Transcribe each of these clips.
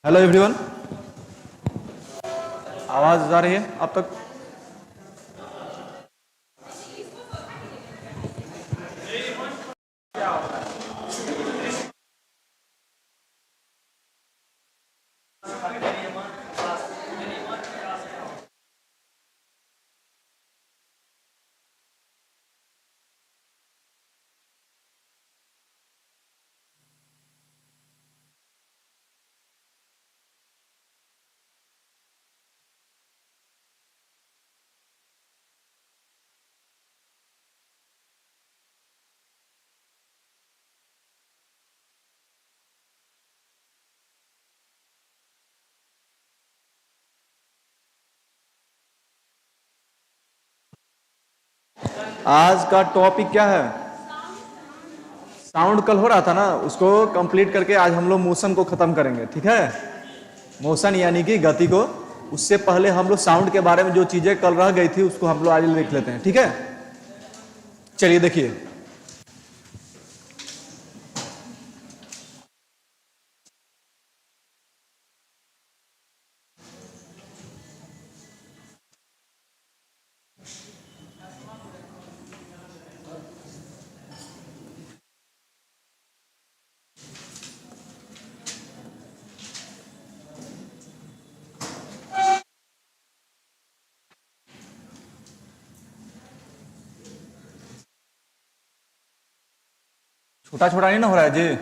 Hello everyone, आवाज आ रही है अब तक? आज का टॉपिक क्या है? साउंड कल हो रहा था ना, उसको कंप्लीट करके आज हम लोग मोशन को खत्म करेंगे। ठीक है, मोशन यानी कि गति को। उससे पहले हम लोग साउंड के बारे में जो चीजें कल रह गई थी उसको हम लोग आज देख लेते हैं। ठीक है, चलिए देखिए। छोटा छोटा नहीं ना हो रहा है जी?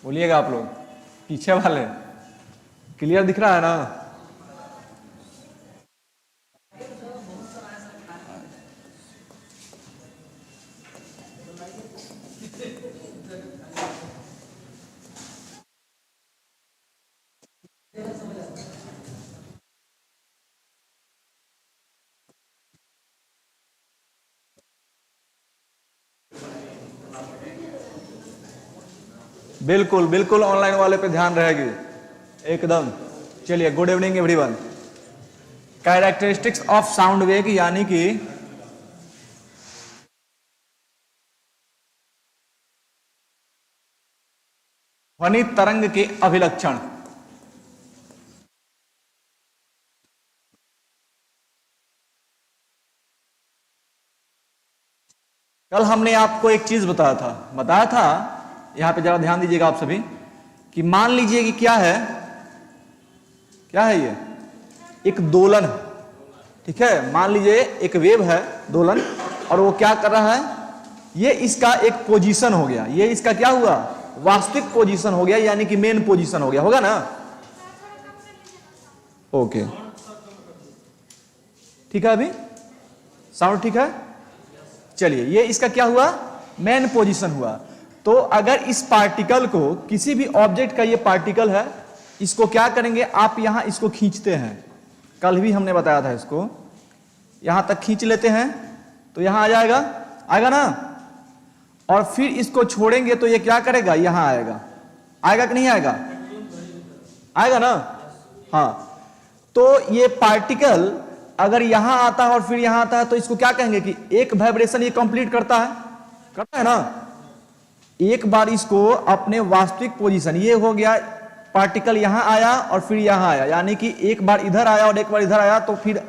बोलिएगा आप लोग, पीछे वाले क्लियर दिख रहा है ना? बिल्कुल बिल्कुल, ऑनलाइन वाले पे ध्यान रहेगी एकदम। चलिए, good evening everyone. Characteristics of sound wave यानी कि ध्वनि तरंग के अभिलक्षण। कल हमने आपको एक चीज बताया था, यहां पे जरा ध्यान दीजिएगा आप सभी, कि मान लीजिए कि क्या है ये एक दोलन है। ठीक है, मान लीजिए एक वेव है दोलन, और वो क्या कर रहा है, ये इसका एक पोजीशन हो गया, ये इसका क्या हुआ, वास्तविक पोजीशन हो गया, यानी कि मेन पोजीशन हो गया, होगा ना? ओके, ठीक है, अभी साउंड ठीक है। चलिए, ये इसका क्या हुआ, मेन पोजीशन हुआ। तो अगर इस पार्टिकल को, किसी भी ऑब्जेक्ट का ये पार्टिकल है, इसको क्या करेंगे आप, यहां इसको खींचते हैं, कल भी हमने बताया था, इसको यहां तक खींच लेते हैं तो यहां आ आएगा ना, और फिर इसको छोड़ेंगे तो ये क्या करेगा, यहां आएगा कि नहीं आएगा ना? हाँ, तो ये पार्टिकल अगर यहां आता है और फिर यहां आता है तो इसको क्या कहेंगे कि एक वाइब्रेशन ये कंप्लीट करता है ना। एक बार इसको अपने वास्तविक पोजीशन, ये हो गया पार्टिकल यहां आया और फिर यहां आया, यानी कि एक बार इधर आया और एक बार इधर आया, तो फिर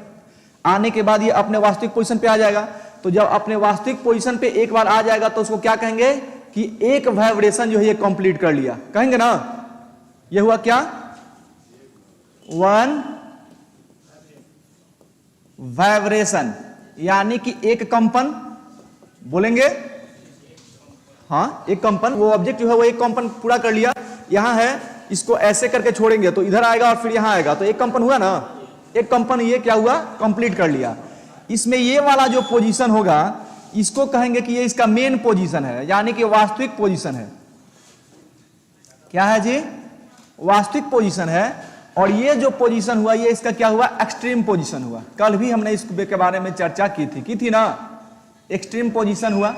आने के बाद ये अपने वास्तविक पोजीशन पे आ जाएगा। तो जब अपने वास्तविक पोजीशन पे एक बार आ जाएगा तो उसको क्या कहेंगे कि एक वाइब्रेशन जो है ये कंप्लीट कर लिया, कहेंगे ना। ये हुआ क्या, वन वाइब्रेशन, यानी कि एक कंपन, बोलेंगे हाँ, एक कंपन। वो ऑब्जेक्ट जो है वो एक कंपन पूरा कर लिया, यहां है, इसको ऐसे करके छोड़ेंगे तो इधर आएगा और फिर यहां आएगा, तो एक कंपन हुआ ना, एक कंपन ये क्या हुआ, कंप्लीट कर लिया। इसमें ये वाला जो पोजीशन होगा इसको कहेंगे कि ये इसका मेन पोजीशन है, यानी कि वास्तविक पोजीशन है। क्या है जी, वास्तविक पोजीशन है। और ये जो पोजीशन हुआ ये इसका क्या हुआ, एक्सट्रीम पोजीशन हुआ। कल भी हमने इसके बारे में चर्चा की थी ना, एक्सट्रीम पोजीशन हुआ।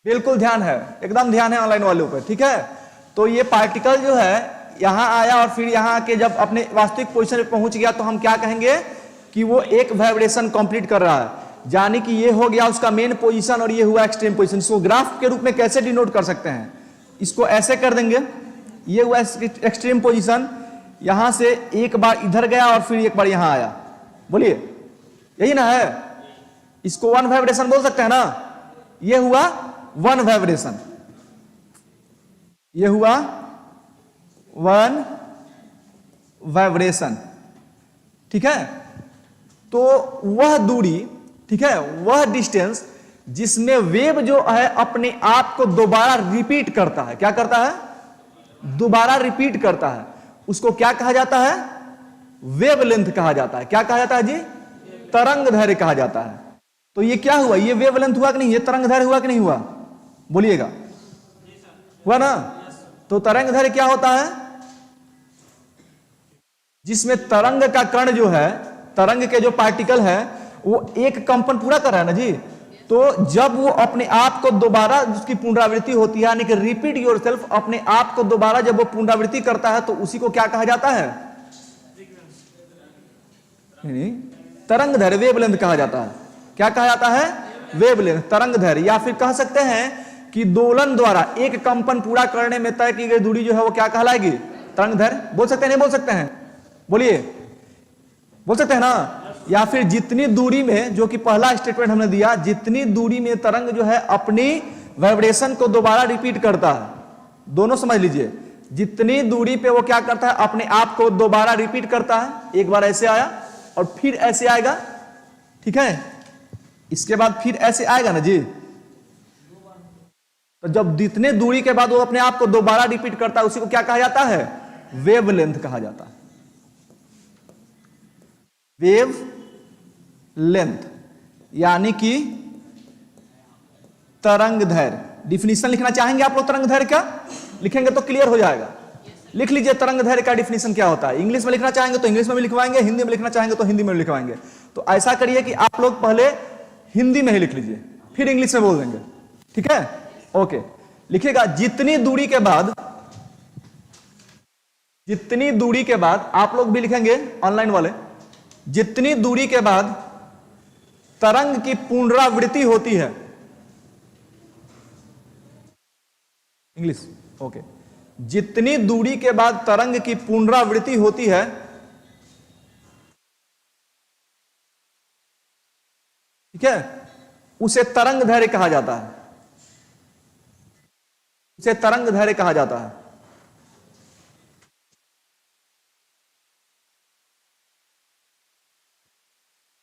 बिल्कुल ध्यान है, एकदम ध्यान है ऑनलाइन वालों पे। ठीक है, तो ये पार्टिकल जो है यहां आया और फिर यहां आके जब अपने वास्तविक पोजीशन पे पहुंच गया तो हम क्या कहेंगे कि वो एक वाइब्रेशन कंप्लीट कर रहा है, यानी कि ये हो गया उसका मेन पोजीशन और ये हुआ एक्सट्रीम पोजीशन। इसको ग्राफ के रूप में कैसे डिनोट कर सकते हैं, इसको ऐसे कर देंगे, ये हुआ एक्सट्रीम पोजीशन, यहां से एक बार इधर गया और फिर एक बार यहां आया, बोलिए यही ना है, इसको वन वाइब्रेशन बोल सकते हैं ना। ये हुआ वन वाइब्रेशन, ये हुआ वन वाइब्रेशन, ठीक है। तो वह दूरी, ठीक है, वह डिस्टेंस जिसमें वेव जो है अपने आप को दोबारा रिपीट करता है, क्या करता है, दोबारा रिपीट करता है, उसको क्या कहा जाता है, वेवलेंथ कहा जाता है। क्या कहा जाता है जी, तरंग दैर्घ्य कहा जाता है। तो ये क्या हुआ, ये वेवलेंथ हुआ कि नहीं, ये तरंग दैर्घ्य हुआ कि नहीं हुआ, बोलिएगा, हुआ ना। तो तरंग दैर्घ्य क्या होता है, जिसमें तरंग का कण जो है, तरंग के जो पार्टिकल है वो एक कंपन पूरा कर रहा है ना जी। तो जब वो अपने आप को दोबारा उसकी पुनरावृत्ति होती है, यानी कि रिपीट योरसेल्फ, अपने आप को दोबारा जब वो पुनरावृत्ति करता है तो उसी को क्या कहा जाता है, तरंग दैर्घ्य, वेवलेंथ कहा जाता है। क्या कहा जाता है, वेवलेंथ, तरंग दैर्घ्य। या फिर कह सकते हैं कि दोलन द्वारा एक कंपन पूरा करने में तय की गई दूरी जो है वो क्या कहलाएगी, तरंग दैर्घ्य। बोल सकते हैं, नहीं बोल सकते हैं, बोलिए, बोल सकते हैं ना। या फिर जितनी दूरी में, जो कि पहला स्टेटमेंट हमने दिया, जितनी दूरी में तरंग जो है अपनी वाइब्रेशन को दोबारा रिपीट करता है, दोनों समझ लीजिए, जितनी दूरी पे वो क्या करता है, अपने आप को दोबारा रिपीट करता है। एक बार ऐसे आया और फिर ऐसे आएगा, ठीक है, इसके बाद फिर ऐसे आएगा ना जी। तो जब जितने दूरी के बाद वो अपने आप को दोबारा रिपीट करता है उसी को क्या कहा जाता है, वेवलेंथ कहा जाता है, वेव लेंथ, यानी कि तरंग दैर्घ्य। डिफिनीशन लिखना चाहेंगे आप लोग तरंग दैर्घ्य का, लिखेंगे तो क्लियर हो जाएगा। लिख लीजिए तरंग दैर्घ्य का डिफिनीशन क्या होता है। इंग्लिश में लिखना चाहेंगे तो इंग्लिश में भी लिखवाएंगे, हिंदी में लिखना चाहेंगे तो हिंदी में भी लिखवाएंगे। तो ऐसा करिए कि आप लोग पहले हिंदी में ही लिख लीजिए, फिर इंग्लिश में बोल देंगे, ठीक है, ओके। लिखिएगा, जितनी दूरी के बाद, जितनी दूरी के बाद, आप लोग भी लिखेंगे ऑनलाइन वाले, जितनी दूरी के बाद तरंग की पुनरावृत्ति होती है, इंग्लिश, ओके, जितनी दूरी के बाद तरंग की पुनरावृत्ति होती है, ठीक है, उसे तरंग दैर्घ्य कहा जाता है, उसे तरंग दैर्घ्य कहा जाता है।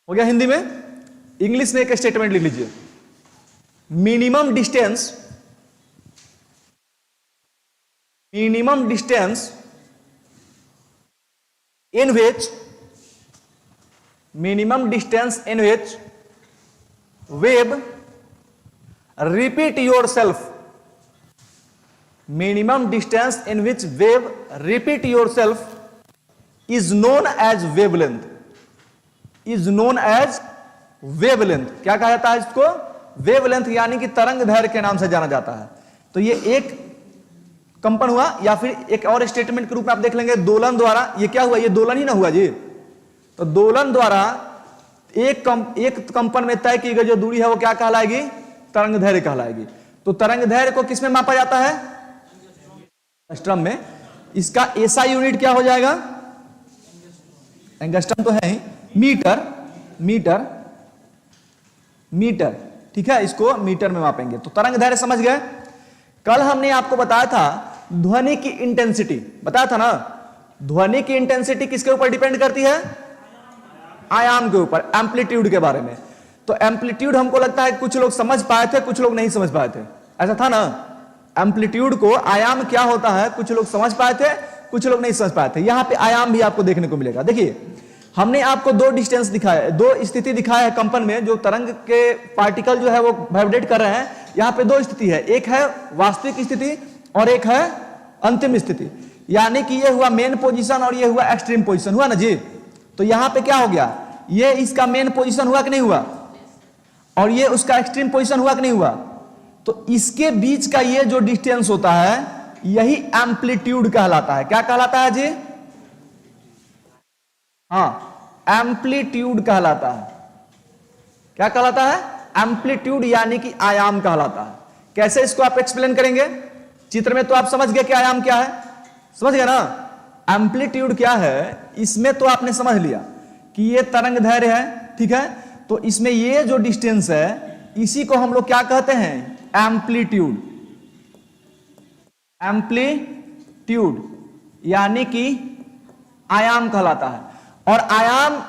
हो गया हिंदी में। इंग्लिश में एक स्टेटमेंट लिख लीजिए, minimum distance, minimum distance in which, minimum distance in which wave repeat yourself, minimum distance in which wave repeat yourself is known as wavelength, is known as wavelength. क्या कहा जाता है इसको, वेवलेंथ, यानी कि तरंग दैर्घ्य के नाम से जाना जाता है। तो ये एक कंपन हुआ। या फिर एक और स्टेटमेंट के रूप में आप देख लेंगे, दोलन द्वारा, ये क्या हुआ, ये दोलन ही ना हुआ जी। तो दोलन द्वारा एक कंपन में तय की गई जो दूरी है वो क्या कहलाएगी, तरंग दैर्घ्य कहलाएगी। तो तरंग दैर्घ्य को किसमें मापा जाता है, एंगस्ट्रम में। इसका एसआई यूनिट क्या हो जाएगा, एंगस्ट्रम तो है ही, मीटर, मीटर, मीटर, ठीक है, इसको मीटर में मापेंगे। तो तरंग दैर्घ्य समझ गए। कल हमने आपको बताया था ध्वनि की इंटेंसिटी, बताया था ना, ध्वनि की इंटेंसिटी किसके ऊपर डिपेंड करती है, आयाम के ऊपर, एम्पलीट्यूड के बारे में। तो एम्पलीट्यूड हमको लगता है कुछ लोग समझ पाए थे, कुछ लोग नहीं समझ पाए थे, ऐसा था ना। एम्पलीट्यूड को, आयाम क्या होता है, कुछ लोग समझ पाए थे, कुछ लोग नहीं समझ पाए थे। यहां पे आयाम भी आपको देखने को मिलेगा। देखिए, हमने आपको दो डिस्टेंस दिखाया, दो स्थिति दिखाया है कंपन में, जो तरंग के पार्टिकल जो है वो वाइब्रेट कर रहे हैं। यहां पे दो स्थिति है, एक है वास्तविक स्थिति और एक है अंतिम स्थिति। यानी कि ये हुआ मेन पोजीशन और ये हुआ एक्सट्रीम पोजीशन, हुआ ना जी। तो यहां पे क्या हो गया, ये इसका मेन पोजीशन हुआ कि नहीं हुआ, और ये उसका एक्सट्रीम पोजीशन हुआ कि नहीं हुआ। तो इसके बीच का ये जो डिस्टेंस होता है यही एम्पलीट्यूड कहलाता है। क्या कहलाता है जी, हाँ, एम्पलीट्यूड कहलाता है। क्या कहलाता है, एम्पलीट्यूड, यानी कि आयाम कहलाता है। कैसे इसको आप एक्सप्लेन करेंगे, चित्र में तो आप समझ गए कि आयाम क्या है। समझ गया ना? एम्पलीट्यूड क्या है, इसमें तो आपने समझ लिया कि ये तरंग दैर्घ्य है, ठीक है। तो इसमें ये जो डिस्टेंस है इसी को हम लोग क्या कहते हैं, एम्पलीट्यूड। एम्पलीट्यूड यानी कि आयाम कहलाता है। और आयाम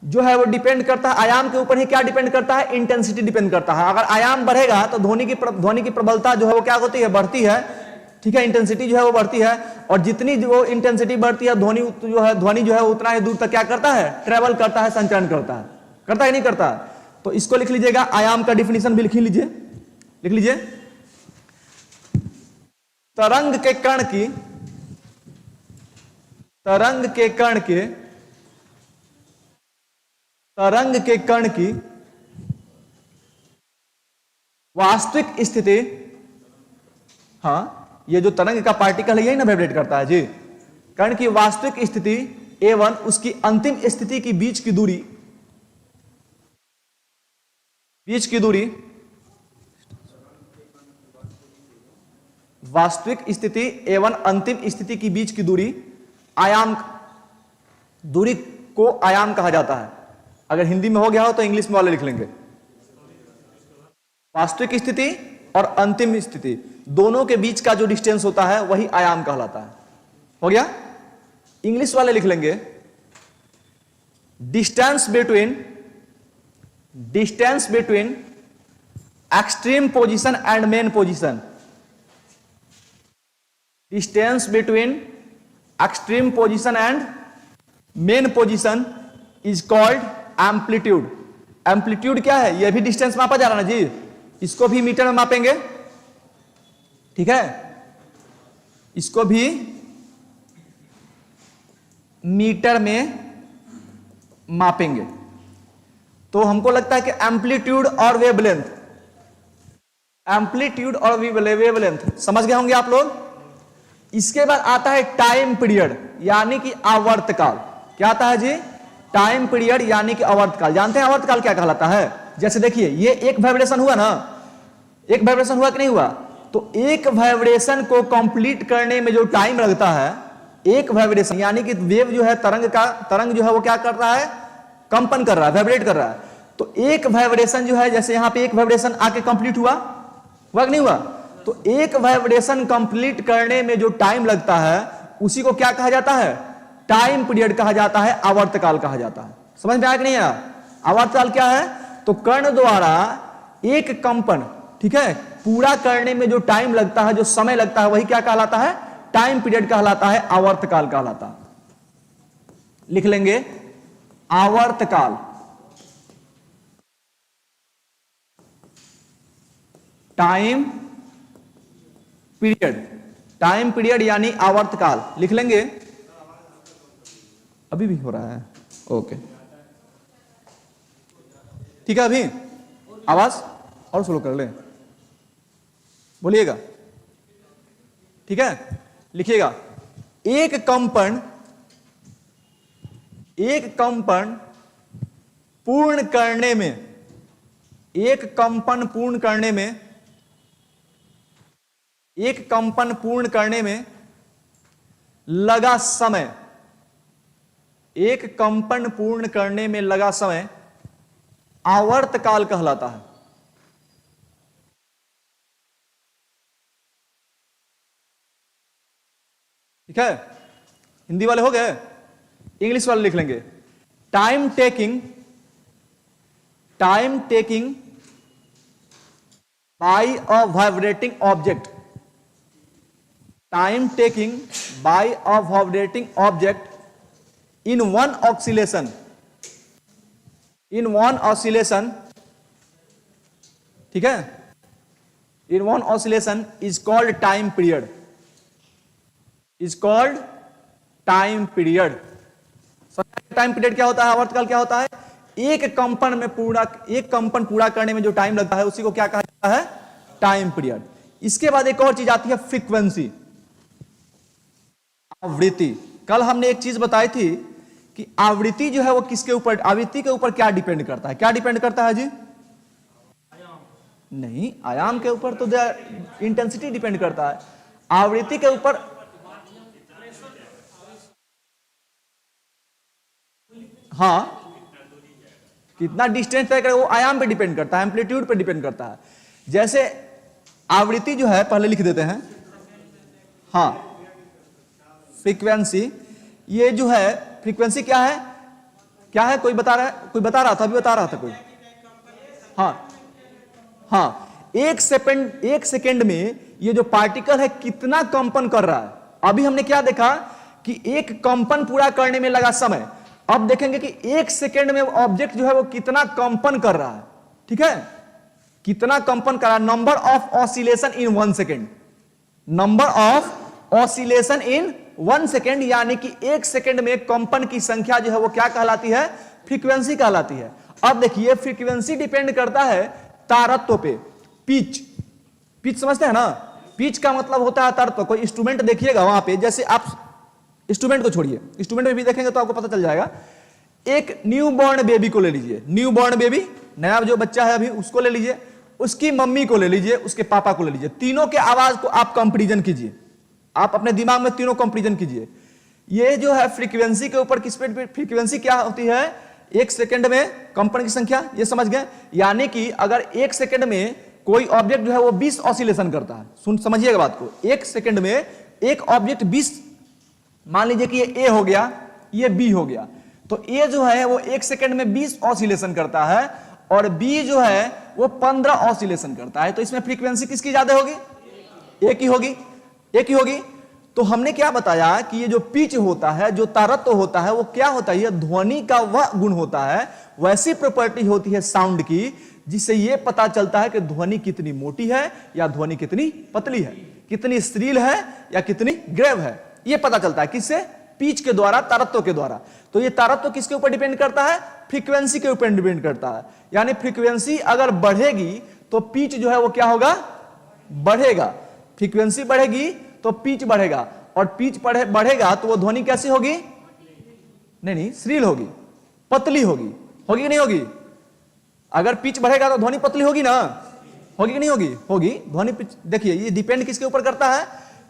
जो है वो डिपेंड करता है, आयाम के ऊपर ही क्या डिपेंड करता है, इंटेंसिटी डिपेंड करता है। अगर आयाम बढ़ेगा तो ध्वनि की प्रबलता जो है वो क्या होती है, बढ़ती है, ठीक है। इंटेंसिटी जो है वो बढ़ती है, और जितनी जो इंटेंसिटी बढ़ती है ध्वनि जो है उतना ही दूर तक क्या करता है, ट्रेवल करता है, संचरण करता है कि नहीं करता है। तो इसको लिख लीजिएगा, आयाम का डिफिनीशन भी लिख लीजिए। तरंग के कण की वास्तविक स्थिति, हाँ ये जो तरंग का पार्टिकल है यही ना वाइब्रेट करता है जी। कण की वास्तविक स्थिति एवं उसकी अंतिम स्थिति की बीच की दूरी वास्तविक स्थिति एवं अंतिम स्थिति की बीच की दूरी को आयाम कहा जाता है। अगर हिंदी में हो गया हो तो इंग्लिश में वाले लिख लेंगे। वास्तविक स्थिति और अंतिम स्थिति दोनों के बीच का जो डिस्टेंस होता है वही आयाम कहलाता है। हो गया? इंग्लिश वाले लिख लेंगे, distance between extreme position and main position. Distance between extreme position and main position is called amplitude. Amplitude क्या है, यह भी डिस्टेंस मापा जा रहा है ना जी, इसको भी मीटर में मापेंगे, ठीक है। इसको भी मीटर में मापेंगे। तो हमको लगता है कि एम्पलीट्यूड और वेवलेंथ समझ गए होंगे आप लोग। इसके बाद आता है टाइम पीरियड यानी कि आवर्तकाल। क्या आता है जी, टाइम पीरियड यानी कि आवर्तकाल। जानते हैं आवर्तकाल क्या कहलाता है? जैसे देखिए ये एक वाइब्रेशन हुआ ना, एक वाइब्रेशन हुआ कि नहीं हुआ, तो एक वाइब्रेशन को कंप्लीट करने में जो टाइम लगता है, एक वाइब्रेशन यानी कि वेव जो है तरंग जो है वो क्या कर रहा है, कंपन कर रहा है, वाइब्रेट कर रहा है। तो एक वाइब्रेशन जो है, जैसे यहां पे एक वाइब्रेशन आके कंप्लीट हुआ कि नहीं हुआ, तो एक वाइब्रेशन कंप्लीट करने में जो टाइम लगता है उसी को क्या कहा जाता है, टाइम पीरियड कहा जाता है, आवर्तकाल कहा जाता है। समझ में आया कि नहीं आया? आवर्तकाल क्या है, तो कण द्वारा एक कंपन, ठीक है, पूरा करने में जो टाइम लगता है, जो समय लगता है, वही क्या कहलाता है, टाइम पीरियड कहलाता है, आवर्तकाल कहलाता है। लिख लेंगे आवर्तकाल, टाइम पीरियड यानी आवर्तकाल लिख लेंगे। अभी भी हो रहा है, ओके ठीक है। अभी आवाज और स्लो कर ले, बोलिएगा, ठीक है। लिखिएगा, एक कंपन पूर्ण करने में लगा समय, एक कंपन पूर्ण करने में लगा समय आवर्तकाल कहलाता है। ठीक है, हिंदी वाले हो गए, इंग्लिश वाले लिख लेंगे, time taking by a vibrating object, time taking by a vibrating object in one oscillation, ठीक है, in one oscillation is called time period, time period क्या होता है, आवर्तकाल क्या होता है, एक कंपन पूरा करने में जो टाइम लगता है उसी को क्या कहा जाता है, टाइम पीरियड। इसके बाद एक और चीज आती है, फ्रीक्वेंसी, आवृत्ति। कल हमने एक चीज बताई थी कि आवृत्ति जो है वो किसके ऊपर, आवृत्ति के ऊपर क्या डिपेंड करता है, क्या डिपेंड करता है जी, नहीं, आयाम के ऊपर तो इंटेंसिटी डिपेंड करता है, आवृत्ति के ऊपर हाँ, कितना डिस्टेंस तय करेगा वो आयाम पे डिपेंड करता है, एम्पलीट्यूड पे डिपेंड करता है। जैसे आवृत्ति जो है पहले लिख देते हैं, हाँ, फ्रीक्वेंसी, ये जो है फ्रीक्वेंसी क्या है, क्या है, कोई बता रहा है, कोई बता रहा था, अभी बता रहा था कोई, हाँ हाँ, एक सेकंड में ये जो पार्टिकल है कितना कंपन कर रहा है। अभी हमने क्या देखा कि एक कंपन पूरा करने में लगा समय, अब देखेंगे कि एक सेकंड में ऑब्जेक्ट जो है वो कितना कंपन कर रहा है। ठीक है, कितना कंपन कर रहा है, number of oscillation in 1 second, number of oscillation in 1 second, यानी कि एक सेकंड में कंपन की संख्या जो है वो क्या कहलाती है, फ्रीक्वेंसी कहलाती है। अब देखिए फ्रीक्वेंसी डिपेंड करता है तारत्व पे, पिच, पिच समझते हैं ना, पिच का मतलब होता है तारत्व। कोई इंस्ट्रूमेंट देखिएगा वहां पे, जैसे आप इंस्ट्रूमेंट को छोड़िए, इंस्ट्रूमेंट में भी देखेंगे तो आपको पता चल जाएगा। एक न्यू बॉर्न बेबी को ले लीजिए, न्यू बॉर्न बेबी, नया जो बच्चा है अभी, उसको ले लीजिए, उसकी मम्मी को ले लीजिए, उसके पापा को ले लीजिए, तीनों के आवाज को आप कंपैरिजन कीजिए, आप अपने दिमाग में तीनों कंपैरिजन कीजिए। ये जो है फ्रीक्वेंसी के ऊपर किस पे, फ्रीक्वेंसी क्या होती है, एक सेकंड में कंपन की संख्या, ये समझ गए। यानी कि अगर एक सेकंड में कोई ऑब्जेक्ट जो है वो 20 ऑसिलेशन करता है, सुन समझिएगा बात को, एक सेकंड में एक ऑब्जेक्ट 20, मान लीजिए कि ये ए हो गया, ये बी हो गया, तो ए जो है वो एक सेकंड में 20 ऑसिलेशन करता है और बी जो है वो 15 ऑसिलेशन करता है। तो इसमें फ्रीक्वेंसी किसकी ज्यादा होगी, ए की होगी, ए की होगी। तो हमने क्या बताया कि ये जो पिच होता है, जो तारत्व होता है, वो क्या होता है, ये ध्वनि का वह गुण होता है, वैसी प्रॉपर्टी होती है साउंड की जिससे ये पता चलता है कि ध्वनि कितनी मोटी है या ध्वनि कितनी पतली है, कितनी श्रील है या कितनी ग्रेव है, ये पता चलता है किससे, पिच के द्वारा, तारत्व के द्वारा। तो ये तारत्व किसके ऊपर डिपेंड करता है, फ्रीक्वेंसी के ऊपर डिपेंड करता है। यानी फ्रीक्वेंसी अगर बढ़ेगी तो पिच जो है वो क्या होगा, बढ़ेगा, फ्रीक्वेंसी बढ़ेगी तो पिच बढ़ेगा, और पिच बढ़ेगा तो वो ध्वनि कैसी होगी, नहीं, श्रील होगी, पतली होगी, होगी कि नहीं होगी। अगर पिच बढ़ेगा तो ध्वनि पतली होगी ना, होगी कि नहीं होगी, होगी ध्वनि पिच। देखिए ये डिपेंड किसके ऊपर करता है,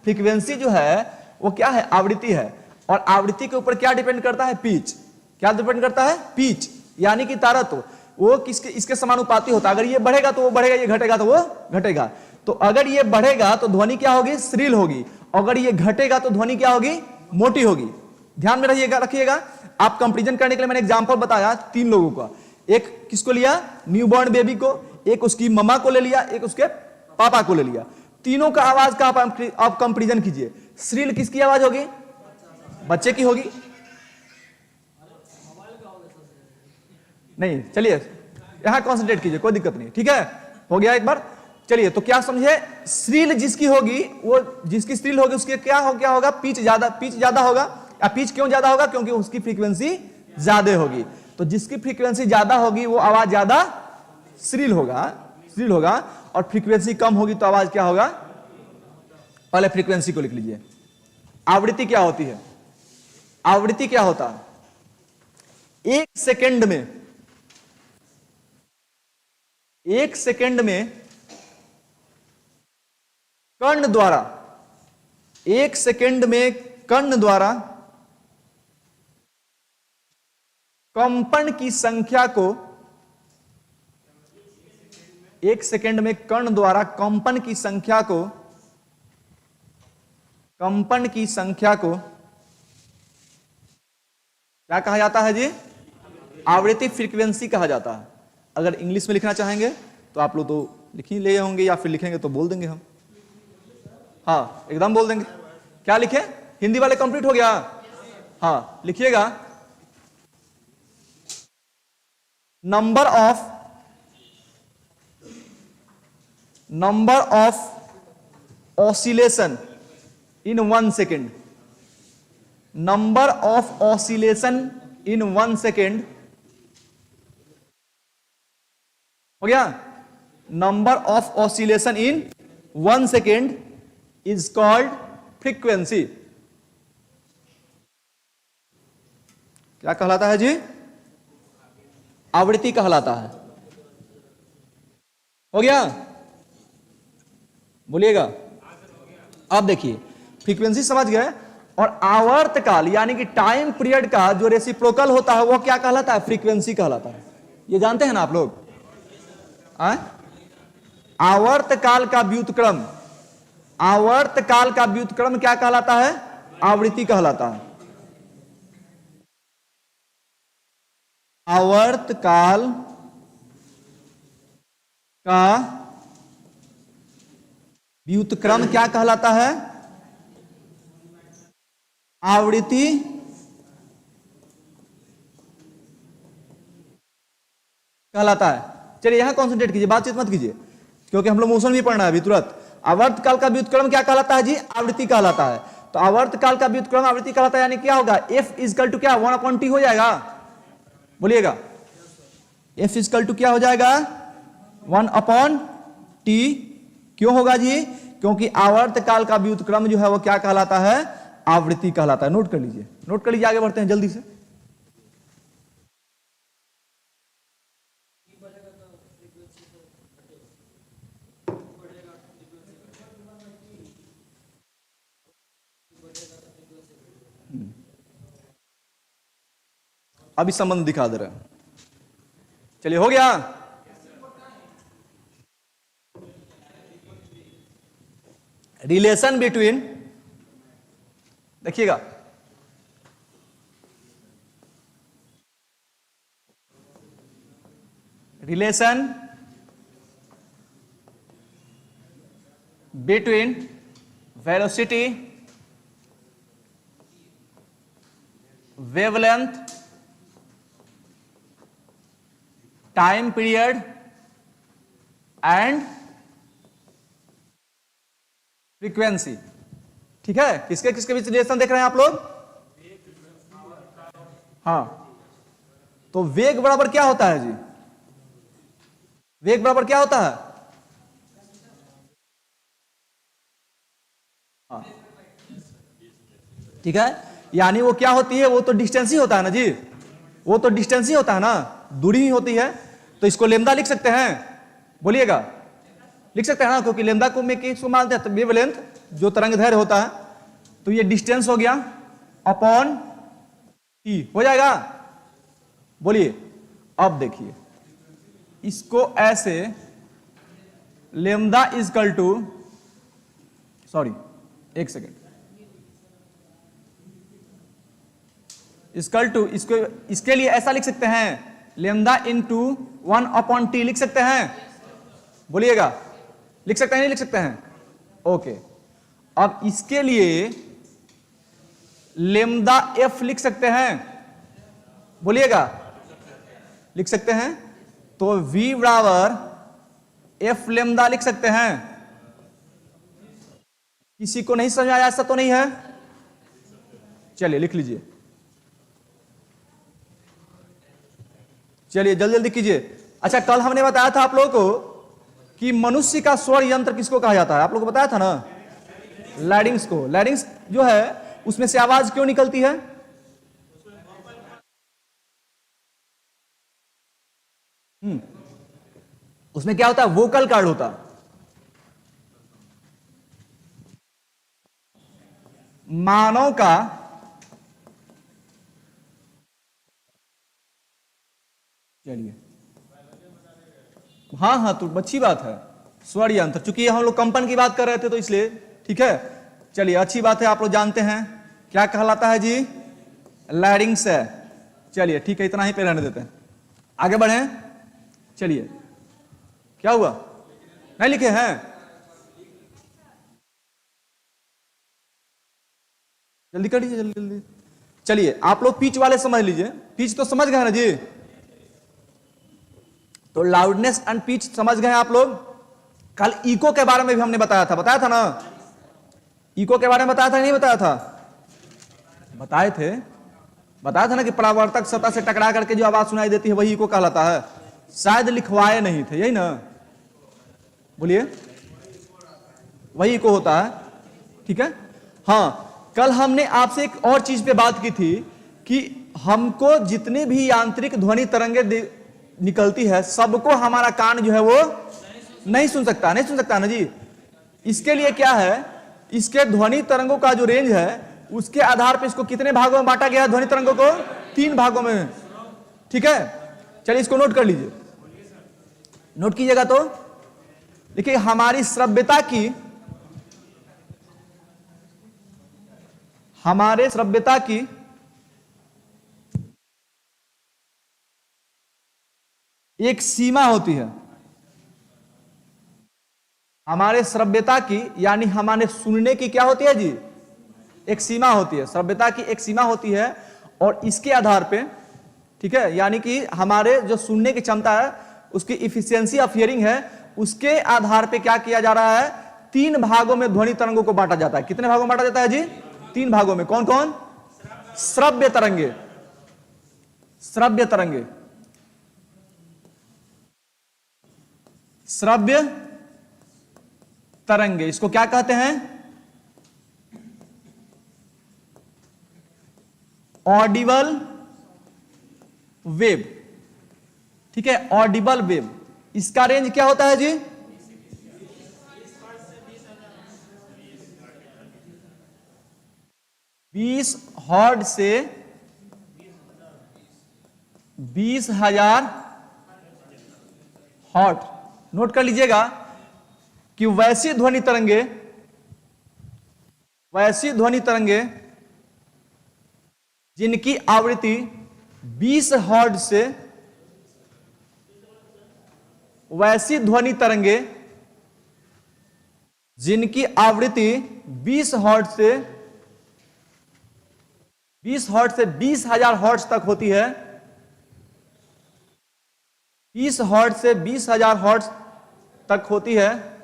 फ्रीक्वेंसी जो है वो क्या है, आवृत्ति है, और आवृत्ति के ऊपर क्या डिपेंड करता है, पिच, क्या डिपेंड करता है, पिच, यानी कि तारत्व, वो किसके, इसके समानुपाती होता है। अगर ये बढ़ेगा तो वो बढ़ेगा, ये घटेगा तो वो घटेगा। तो अगर ये बढ़ेगा तो ध्वनि क्या होगी, श्रील होगी, अगर ये घटेगा तो ध्वनि क्या होगी, मोटी होगी। ध्यान में रहिएगा, रखिएगा। आप कंपैरिजन करने के लिए मैंने एग्जांपल बताया 3 लोगों का, एक किसको लिया, न्यूबॉर्न बेबी को, एक उसकी मम्मा को ले लिया, एक उसके पापा को ले लिया। तीनों का आवाज का आप कंपैरिजन कीजिए, श्रील किसकी आवाज होगी, बच्चे की होगी। नहीं, चलिए यहां कॉन्सेंट्रेट कीजिए, कोई दिक्कत नहीं, ठीक है, हो गया एक बार। चलिए तो क्या समझे, श्रील जिसकी होगी, वो जिसकी श्रील होगी उसके क्या होगा, पिच ज्यादा होगा। या पिच क्यों ज्यादा होगा, क्योंकि उसकी फ्रीक्वेंसी ज्यादा होगी। तो जिसकी फ्रीक्वेंसी ज्यादा होगी वो आवाज ज्यादा श्रील होगा, और फ्रीक्वेंसी कम होगी तो आवाज क्या होगा। पहले फ्रीक्वेंसी को लिख लीजिए। आवृत्ति क्या होती है, आवृत्ति क्या होता है, एक सेकंड में कर्ण द्वारा, एक सेकंड में कर्ण द्वारा कंपन की संख्या को, एक सेकंड में कर्ण द्वारा कंपन की संख्या को क्या कहा जाता है जी, आवृत्ति, फ्रीक्वेंसी कहा जाता है। अगर इंग्लिश में लिखना चाहेंगे तो आप लोग तो लिख ही ले होंगे, या फिर लिखेंगे तो बोल देंगे हम, हाँ एकदम बोल देंगे। क्या लिखे, हिंदी वाले कंप्लीट हो गया, हाँ लिखिएगा, number of oscillation in 1 second, number of oscillation in 1 second, हो गया, number of oscillation in 1 second is called frequency. क्या कहलाता है जी, आवृत्ति कहलाता है। हो गया, बोलिएगा। अब देखिए फ्रीक्वेंसी समझ गए, और आवर्तकाल यानी कि टाइम पीरियड का जो रेसिप्रोकल होता है वो क्या कहलाता है? फ्रीक्वेंसी कहलाता है। ये जानते हैं ना आप लोग? आवर्तकाल का व्युत्क्रम, आवर्तकाल का व्युत्क्रम क्या कहलाता है? आवृत्ति कहलाता है। आवर्तकाल का व्युत्क्रम क्या कहलाता है? आवृत्ति कहलाता है। चलिए यहां कॉन्सेंट्रेट कीजिए, बातचीत मत कीजिए, क्योंकि हम लोग मोशन भी पढ़ना है अभी तुरंत। आवर्तकाल का व्युत्क्रम क्या कहलाता है जी? आवृत्ति कहलाता है। तो आवर्तकाल का व्युत्क्रम आवृत्ति कहलाता है, यानी क्या होगा? F इजकल टू क्या? 1/t हो जाएगा। बोलिएगा, F इजकल टू क्या हो जाएगा? 1/t। क्यों होगा जी? क्योंकि आवर्तकाल का व्युत्क्रम जो है वो क्या कहलाता है? आवृत्ति कहलाता है। नोट कर लीजिए, नोट कर लीजिए, आगे बढ़ते हैं जल्दी से। अभी संबंध दिखा दे रहे हैं। चलिए हो गया। रिलेशन बिटवीन, देखिएगा, relation between velocity, wavelength, time period and frequency. ठीक है, किसके किसके बीच रिलेशन देख रहे हैं आप लोग? हाँ, तो वेग बराबर क्या होता है जी? वेग बराबर क्या होता है? हाँ, ठीक है, यानी वो क्या होती है? वो तो डिस्टेंस ही होता है ना जी, वो तो डिस्टेंस ही होता है ना, दूरी ही होती है। तो इसको लेमदा लिख सकते हैं। बोलिएगा, लिख सकते हैं ना, क्योंकि लेमदा को में किसको मानते हैं? तो वेवलेंथ, जो तरंग दैर्घ्य होता है। तो ये डिस्टेंस हो गया अपॉन टी हो जाएगा। बोलिए, अब देखिए इसको ऐसे, लेमदा इजकल टू, सॉरी एक सेकेंड, इजकल टू, इसको इसके लिए ऐसा लिख सकते हैं, लेमदा इंटू 1/t लिख सकते हैं। बोलिएगा, लिख सकते हैं नहीं लिख सकते हैं? ओके, अब इसके लिए लेमदा f लिख सकते हैं। बोलिएगा, लिख सकते हैं। तो v बराबर f लेमदा लिख सकते हैं। किसी को नहीं समझ आया? ऐसा तो नहीं है? चलिए लिख लीजिए, चलिए जल्दी जल्दी कीजिए। अच्छा, कल हमने बताया था आप लोगों को कि मनुष्य का स्वर यंत्र किसको कहा जाता है? आप लोगों को बताया था ना, लैरिंग्स को। लैरिंग्स जो है उसमें से आवाज क्यों निकलती है? उसमें क्या होता है? वोकल कार्ड होता है। मानव का चलिए, हाँ हाँ, तो अच्छी बात है, स्वर यंत्र, चूंकि हम लोग कंपन की बात कर रहे थे तो इसलिए ठीक है। चलिए अच्छी बात है, आप लोग जानते हैं क्या कहलाता है जी? लैरिंग्स है। चलिए ठीक है, इतना ही पे रहने देते हैं, आगे बढ़े। चलिए, क्या हुआ? नहीं लिखे हैं? जल्दी कर लीजिए, जल्दी जल्दी। चलिए आप लोग पिच वाले समझ लीजिए, पिच तो समझ गए ना जी? तो लाउडनेस एंड पिच समझ गए आप लोग। कल इको के बारे में भी हमने बताया था ना? इको के बारे में बताया था नहीं बताया था? बताया था ना कि परावर्तक सतह से टकरा करके जो आवाज सुनाई देती है वही इको कहलाता है। शायद लिखवाए नहीं थे, यही ना? बोलिए, वही इको होता है। ठीक है, हाँ, कल हमने आपसे एक और चीज पे बात की थी कि हमको जितनी भी यांत्रिक ध्वनि तरंगे निकलती है सबको हमारा कान जो है वो नहीं सुन सकता ना जी। इसके लिए क्या है? इसके ध्वनि तरंगों का जो रेंज है उसके आधार पर इसको कितने भागों में बांटा गया है ध्वनि तरंगों को? 3 भागों में। ठीक है, चलिए इसको नोट कर लीजिए, नोट कीजिएगा। तो देखिए हमारी श्रव्यता की, हमारे श्रव्यता की एक सीमा होती है। हमारे श्रव्यता की यानी हमारे सुनने की क्या होती है जी? एक सीमा होती है। श्रव्यता की एक सीमा होती है और इसके आधार पे, ठीक है, यानी कि हमारे जो सुनने की क्षमता है उसकी इफिशियंसी ऑफ हियरिंग है, उसके आधार पे क्या किया जा रहा है? 3 भागों में ध्वनि तरंगों को बांटा जाता है। कितने भागों में बांटा जाता है जी? 3 भागों में। कौन कौन? श्रव्य तरंगे, श्रव्य तरंगे, श्रव्य तरंगे, इसको क्या कहते हैं? Audible wave. ठीक है, ऑडिबल वेव। इसका रेंज क्या होता है जी? 20 हर्ट्ज से 20,000 हर्ट्ज। नोट कर लीजिएगा कि वैसी ध्वनि तरंगे, वैसी ध्वनि तरंगे जिनकी आवृत्ति 20 हर्ट्ज से, वैसी ध्वनि तरंगे जिनकी आवृत्ति 20 हर्ट्ज से 20,000 हर्ट्ज तक होती है, 20 हर्ट्ज से 20,000 हर्ट्ज तक होती है,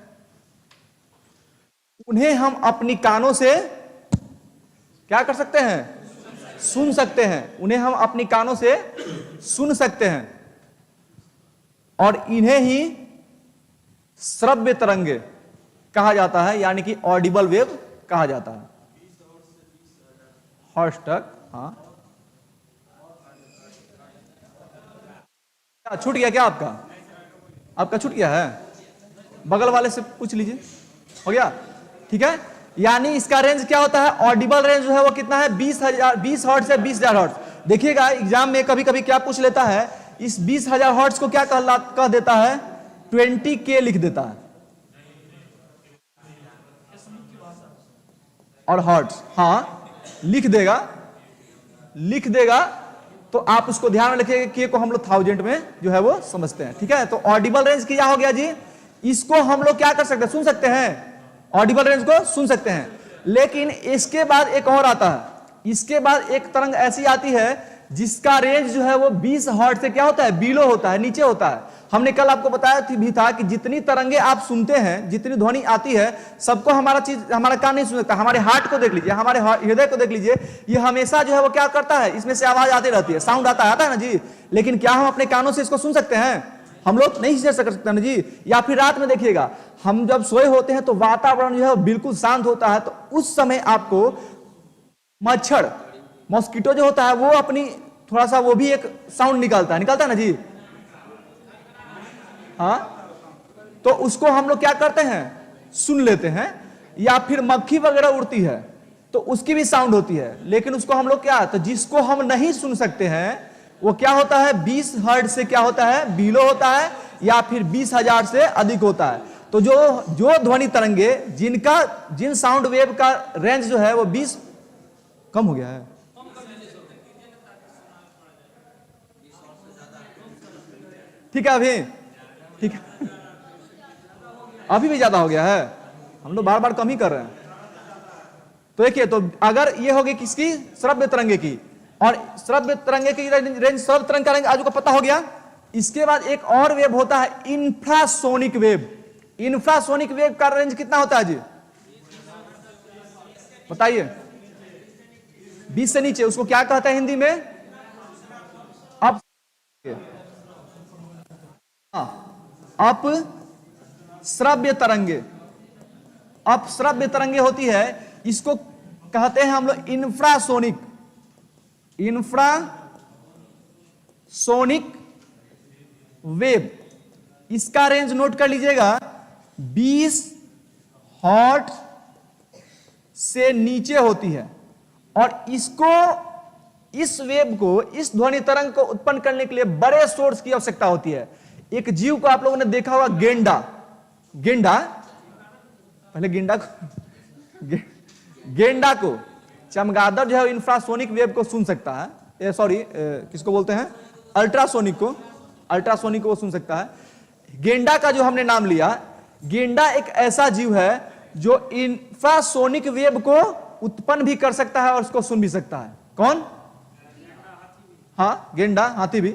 उन्हें हम अपनी कानों से क्या कर सकते हैं? सुन सकते हैं। उन्हें हम अपनी कानों से सुन सकते हैं और इन्हें ही श्रव्य तरंगे कहा जाता है, यानी कि ऑडिबल वेव कहा जाता है। हर्ट्ज तक। हाँ, क्या छूट गया क्या आपका? आपका छूट गया है? बगल वाले से पूछ लीजिए, हो गया? ठीक है, यानी इसका रेंज क्या होता है? ऑडिबल रेंज जो है वो कितना है? 20 हर्ट्ज से 20,000 हर्ट्ज। देखिएगा एग्जाम में कभी कभी क्या पूछ लेता है, इस 20,000 हर्ट्ज को क्या कह देता है? 20K लिख देता है। और हर्ट्ज, हाँ लिख देगा, लिख देगा, तो आप उसको ध्यान में रखिएगा। के को हम लोग 1000 में जो है वो समझते हैं। ठीक है, तो ऑडिबल रेंज क्या हो गया जी? इसको हम लोग क्या कर सकते हैं? सुन सकते हैं। ऑडिबल रेंज को सुन सकते हैं। लेकिन इसके बाद एक और आता है, इसके बाद एक तरंग ऐसी आती है जिसका रेंज जो है वो 20 हर्ट्ज से क्या होता है? बिलो होता है, नीचे होता है। हमने कल आपको बताया भी था कि जितनी तरंगे आप सुनते हैं, जितनी ध्वनि आती है, सबको हमारा कान नहीं सुन सकता। हमारे हार्ट को देख लीजिए, हमारे हृदय को देख लीजिए, ये हमेशा जो है वो क्या करता है? इसमें से आवाज आती रहती है, साउंड आता है ना जी। लेकिन क्या हम अपने कानों से इसको सुन सकते हैं? हम लोग नहीं सुन सकते ना जी। या फिर रात में देखिएगा, हम जब सोए होते हैं तो वातावरण जो है बिल्कुल शांत होता है, तो उस समय आपको मच्छर, मॉस्किटो जो होता है वो अपनी थोड़ा सा वो भी एक साउंड निकालता है ना जी। हाँ, तो उसको हम लोग क्या करते हैं? सुन लेते हैं। या फिर मक्खी वगैरह उड़ती है तो उसकी भी साउंड होती है, लेकिन उसको हम लोग क्या, तो जिसको हम नहीं सुन सकते हैं वो क्या होता है? 20 हर्ट्ज से क्या होता है? बिलो होता है, या फिर 20,000 से अधिक होता है। तो जो ध्वनि तरंगे जिन साउंड वेव का रेंज जो है वो 20 कम हो गया है। ठीक है, अभी ठीक है, अभी भी ज्यादा हो गया है। हम लोग बार बार कम ही कर रहे हैं। तो देखिए, तो अगर ये होगी किसकी? श्रव्य तरंगे की। और श्रव्य तरंगे की रेंज, श्रव्य तरंग का रेंज आज को पता हो गया। इसके बाद एक और वेव होता है इंफ्रासोनिक वेव। इंफ्रासोनिक वेव का रेंज कितना होता है जी? बताइए। 20 से नीचे, उसको क्या कहते हैं हिंदी में? अप अप श्रव्य तरंगे। अप श्रव्य तरंगे होती है, इसको कहते हैं हम लोग इंफ्रासोनिक। Infrasonic wave. इसका रेंज नोट कर लीजिएगा, 20 हर्ट्ज से नीचे होती है। और इसको, इस वेव को, इस ध्वनि तरंग को उत्पन्न करने के लिए बड़े सोर्स की आवश्यकता होती है। एक जीव को आप लोगों ने देखा होगा, गेंडा। गेंडा, पहले गेंडा को चमगादड़ जो है इंफ्रासोनिक वेव को सुन सकता है, सॉरी किसको बोलते हैं, अल्ट्रासोनिक को, अल्ट्रासोनिक को सुन सकता है। गेंडा का जो हमने नाम लिया, गेंडा एक ऐसा जीव है जो इंफ्रासोनिक वेव को उत्पन्न भी कर सकता है और उसको सुन भी सकता है। कौन? हाँ, गेंडा, हाथी भी,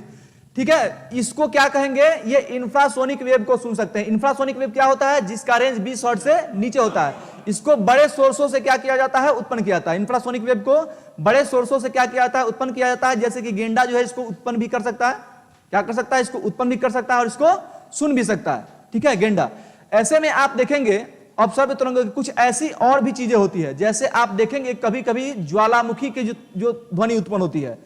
ठीक है। इसको क्या कहेंगे, ये इंफ्रासोनिक वेव को सुन सकते हैं। इंफ्रासोनिक वेव क्या होता है, जिसका रेंज 20 हर्ट्ज से नीचे होता है। इसको बड़े सोर्सों से क्या किया जाता है, उत्पन्न किया जाता है। इंफ्रासोनिक वेव को बड़े सोर्सों से क्या किया जाता है, उत्पन्न किया जाता है। जैसे कि गेंडा जो है इसको उत्पन्न भी कर सकता है, क्या कर सकता है, इसको उत्पन्न भी कर सकता है और इसको सुन भी सकता है, ठीक है, गेंडा। ऐसे में आप देखेंगे अवसर्प तरंगों की कुछ ऐसी और भी चीजें होती है। जैसे आप देखेंगे कभी कभी ज्वालामुखी की जो ध्वनि उत्पन्न होती है,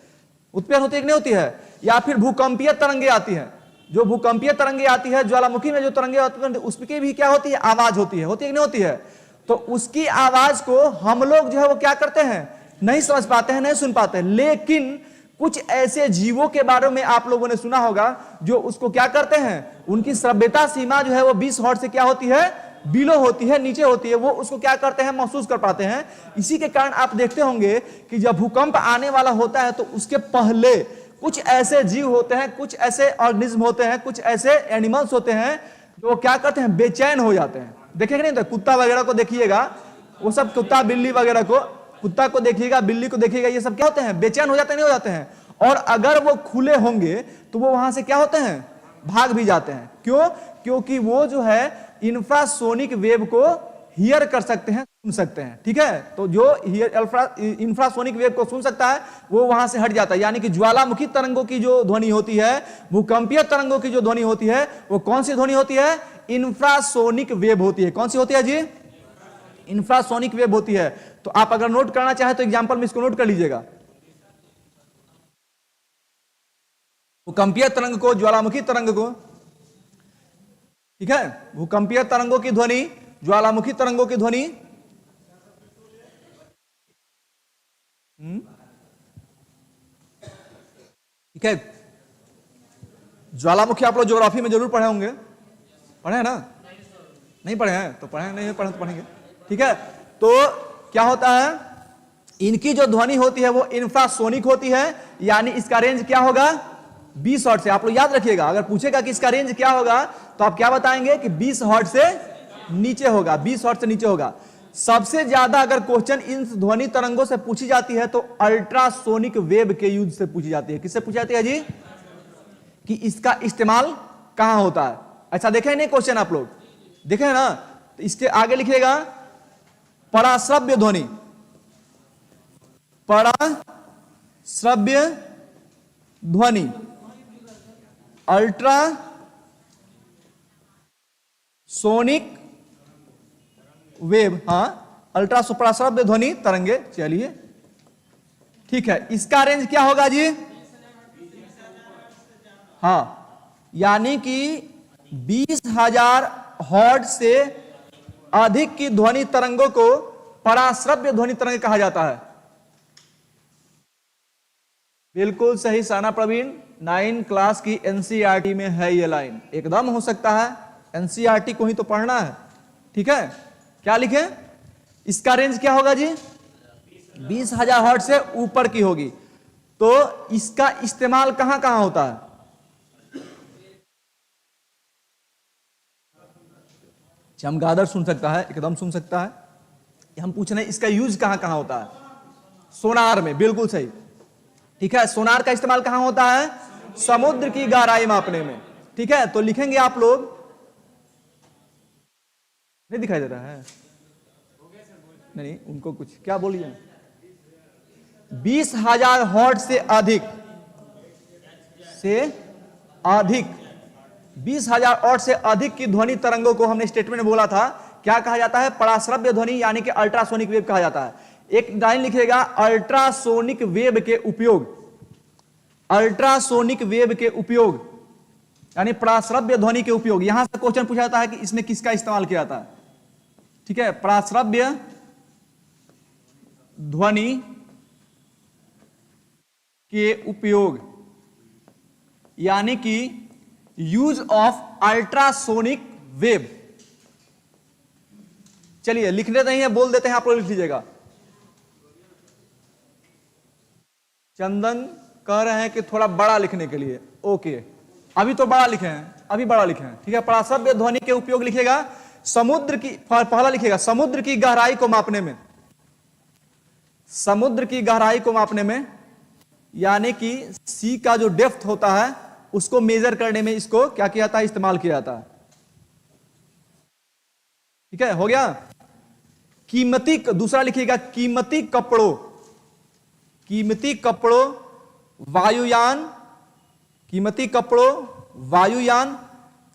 उत्पन्न होती है कि नहीं होती है, या फिर भूकंपीय तरंगे आती है। जो भूकंपीय तरंगे आती है, ज्वालामुखी में जो तरंगे उत्पन्न, उसकी भी क्या होती है, आवाज होती है कि नहीं होती है। तो उसकी आवाज को हम लोग जो है वो क्या करते हैं, नहीं समझ पाते हैं, नहीं सुन पाते हैं। लेकिन कुछ ऐसे जीवों के बारे में आप लोगों ने सुना होगा जो उसको क्या करते हैं, उनकी श्रव्यता सीमा जो है वो 20 हर्ट्ज से क्या होती है, बिलो होती है, नीचे होती है। वो उसको क्या करते हैं, महसूस कर पाते हैं। इसी के कारण आप देखते होंगे कि जब भूकंप आने वाला होता है तो उसके पहले कुछ ऐसे जीव होते हैं, कुछ ऐसे ऑर्गेनिज्म होते हैं, कुछ ऐसे एनिमल्स होते हैं जो क्या करते हैं, बेचैन हो जाते हैं। देखेंगे नहीं तो कुत्ता वगैरह को देखिएगा, वो सब कुत्ता बिल्ली वगैरह को, कुत्ता को देखिएगा, बिल्ली को देखिएगा, ये सब क्या होते हैं, बेचैन हो जाते हैं, नहीं हो जाते हैं। और अगर वो खुले होंगे तो वो वहां से क्या होते हैं, भाग भी जाते हैं। क्यों? क्योंकि वो जो है इंफ्रासोनिक वेव को हियर कर सकते हैं, सुन सकते हैं, ठीक है। तो जो इंफ्रासोनिक वेव को सुन सकता है वो वहां से हट जाता है। यानी कि ज्वालामुखी तरंगों की जो ध्वनि होती है, भूकंपीय तरंगों की जो ध्वनि होती है, वो कौन सी ध्वनि होती है, इंफ्रासोनिक वेव होती है। कौन सी होती है जी, इंफ्रासोनिक वेव होती है। तो आप अगर नोट करना चाहे तो एग्जांपल में इसको नोट कर लीजिएगा। भूकंपीय तरंग को, ज्वालामुखी तरंग को, ठीक है, भूकंपीय तरंगों की ध्वनि, ज्वालामुखी तरंगों की ध्वनि, ठीक है। ज्वालामुखी आप लोग ज्योग्राफी में जरूर पढ़े होंगे, पढ़े हैं ना, नहीं पढ़े हैं तो पढ़े, नहीं पढ़े तो पढ़ेंगे, ठीक है। तो क्या होता है, इनकी जो ध्वनि होती है वो इंफ्रासोनिक होती है। यानी इसका रेंज क्या होगा, 20 हर्ट्ज से। आप लोग याद रखिएगा, अगर पूछेगा कि इसका रेंज क्या होगा तो आप क्या बताएंगे कि 20 हर्ट्ज से नीचे होगा, 20 हर्ट्ज से नीचे होगा। सबसे ज्यादा अगर क्वेश्चन इन ध्वनि तरंगों से पूछी जाती है तो अल्ट्रासोनिक वेव के यूज से पूछी जाती है। किससे पूछी जाती है जी, कि इसका इस्तेमाल कहां होता है। अच्छा देखें नहीं क्वेश्चन, आप लोग देखें ना, तो इसके आगे लिखिएगा पराश्रव्य ध्वनि, पराश्रव्य ध्वनि, अल्ट्रा सोनिक वेव, हाँ, अल्ट्रा पराश्रव्य ध्वनि तरंगे। चलिए ठीक है, इसका रेंज क्या होगा जी, हाँ, यानी कि 20,000 हर्ट्ज से अधिक की ध्वनि तरंगों को पराश्रव्य ध्वनि तरंग कहा जाता है। बिल्कुल सही साना प्रवीण, 9 क्लास की एनसीईआरटी में है ये लाइन, एकदम हो सकता है, एनसीईआरटी को ही तो पढ़ना है, ठीक है। क्या लिखें, इसका रेंज क्या होगा जी, 20,000 हर्ट्ज से ऊपर की होगी। तो इसका इस्तेमाल कहां कहां होता है, चमगादड़ सुन सकता है, एकदम सुन सकता है। हम पूछ रहे हैं इसका यूज कहां कहां होता है, सोनार में, बिल्कुल सही, ठीक है। सोनार का इस्तेमाल कहां होता है, समुद्र की गहराई मापने में, ठीक है। तो लिखेंगे आप लोग, नहीं दिखाई दे रहा है, नहीं उनको कुछ क्या बोलिए, 20,000 हर्ट्ज से अधिक 20,000 हर्ट्ज से अधिक की ध्वनि तरंगों को हमने स्टेटमेंट में बोला था, क्या कहा जाता है, पराश्रव्य ध्वनि यानी कि अल्ट्रासोनिक वेव कहा जाता है। एक लाइन लिखिएगा, अल्ट्रासोनिक वेव के उपयोग, अल्ट्रासोनिक वेव के उपयोग यानी पराश्रव्य ध्वनि के उपयोग। यहां से क्वेश्चन पूछा जाता है कि इसमें किसका इस्तेमाल किया जाता है, ठीक है, पराश्रव्य ध्वनि के उपयोग यानी कि यूज ऑफ अल्ट्रासोनिक वेव। चलिए लिखने नहीं है, बोल देते हैं, आप लोग लिख लीजिएगा। चंदन कह रहे हैं कि थोड़ा बड़ा लिखने के लिए, ओके, अभी तो बड़ा लिखे हैं, अभी बड़ा लिखे हैं, ठीक है। प्रासव्य ध्वनि के उपयोग लिखिएगा, समुद्र की, पहला लिखिएगा समुद्र की गहराई को मापने में, समुद्र की गहराई को मापने में, यानी कि सी का जो डेप्थ होता है उसको मेजर करने में इसको क्या किया जाता है, इस्तेमाल किया जाता है, ठीक है, हो गया। कीमती, दूसरा लिखिएगा कीमती कपड़ों, कीमती कपड़ों वायुयान, कीमती कपड़ों वायुयान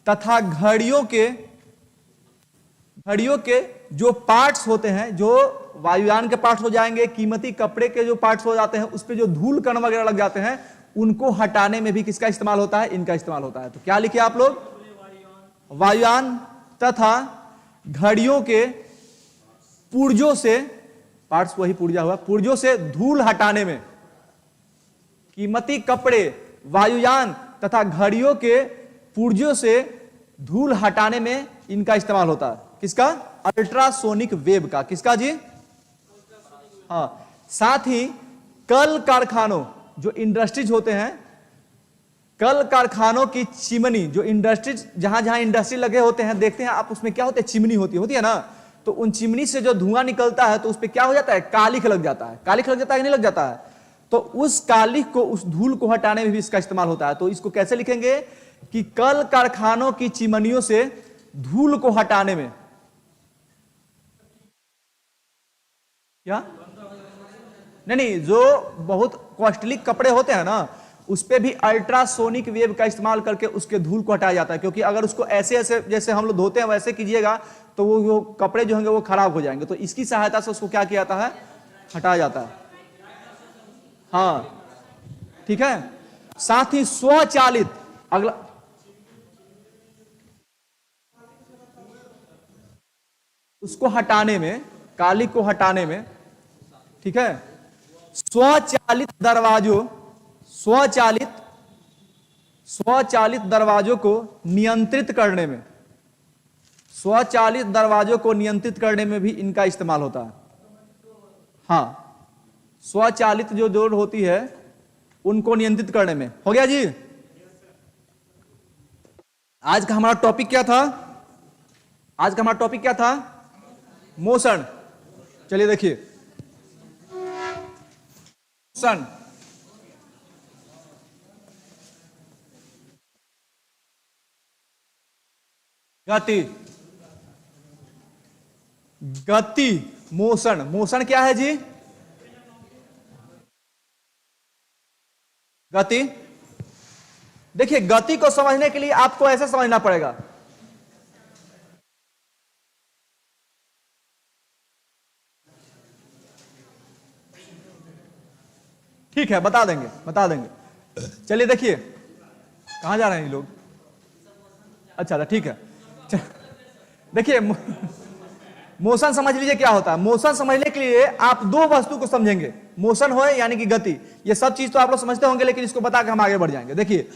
तथा घड़ियों के जो पार्ट्स होते हैं, जो वायुयान के पार्ट्स हो जाएंगे, कीमती कपड़े के जो पार्ट्स हो जाते हैं, उस पे जो धूल कण वगैरह लग जाते हैं, उनको हटाने में भी किसका इस्तेमाल होता है, इनका इस्तेमाल होता है। तो क्या लिखे आप लोग, वायुयान तथा घड़ियों के पुर्जों से, पार्ट्स वही पुर्जा हुआ, पुर्जों से धूल हटाने में, कीमती कपड़े वायुयान तथा घड़ियों के पुर्जों से धूल हटाने में इनका इस्तेमाल होता है। किसका, अल्ट्रासोनिक वेव का, किसका जी, हाँ। साथ ही कल कारखानों, जो इंडस्ट्रीज होते हैं, कल कारखानों की चिमनी, जो इंडस्ट्रीज, जहां जहां इंडस्ट्री लगे होते हैं, देखते हैं आप, उसमें क्या होते हैं, चिमनी होती है ना, तो उन चिमनी से जो धुआं निकलता है तो उस पर क्या हो जाता है, कालिख लग जाता है, कालिख लग जाता है कि नहीं लग जाता है, तो उस कालिख को, उस धूल को हटाने में भी इसका इस्तेमाल होता है। तो इसको कैसे लिखेंगे कि कल कारखानों की चिमनियों से धूल को हटाने में, क्या नहीं, जो बहुत कॉस्टली कपड़े होते हैं ना, उस पे भी अल्ट्रासोनिक वेव का इस्तेमाल करके उसके धूल को हटाया जाता है, क्योंकि अगर उसको ऐसे ऐसे जैसे हम लोग धोते हैं वैसे कीजिएगा तो वो कपड़े जो होंगे वो खराब हो जाएंगे। तो इसकी सहायता से उसको क्या किया जाता है, हटाया जाता है, हाँ, ठीक है। साथ ही स्वचालित, अगला, उसको हटाने में, कालिख को हटाने में, ठीक है, स्वचालित दरवाजों, स्वचालित दरवाजों को नियंत्रित करने में, स्वचालित दरवाजों को नियंत्रित करने में भी इनका इस्तेमाल होता है, हाँ। स्वचालित जो डोर होती है उनको नियंत्रित करने में, हो गया जी। आज का हमारा टॉपिक क्या था, आज का हमारा टॉपिक क्या था, मोशन। चलिए देखिए, मोशन, गति, गति, मोशन, मोशन क्या है जी, गति। देखिए गति को समझने के लिए आपको ऐसे समझना पड़ेगा, ठीक है, बता देंगे, बता देंगे। चलिए देखिए, कहां जा रहे हैं ये लोग, अच्छा ठीक है। देखिए मोशन समझ लीजिए क्या होता है। मोशन समझने के लिए आप दो वस्तु को समझेंगे, मोशन हो यानी कि गति, ये सब चीज तो आप लोग समझते होंगे, लेकिन इसको बता के हम आगे बढ़ जाएंगे। देखिए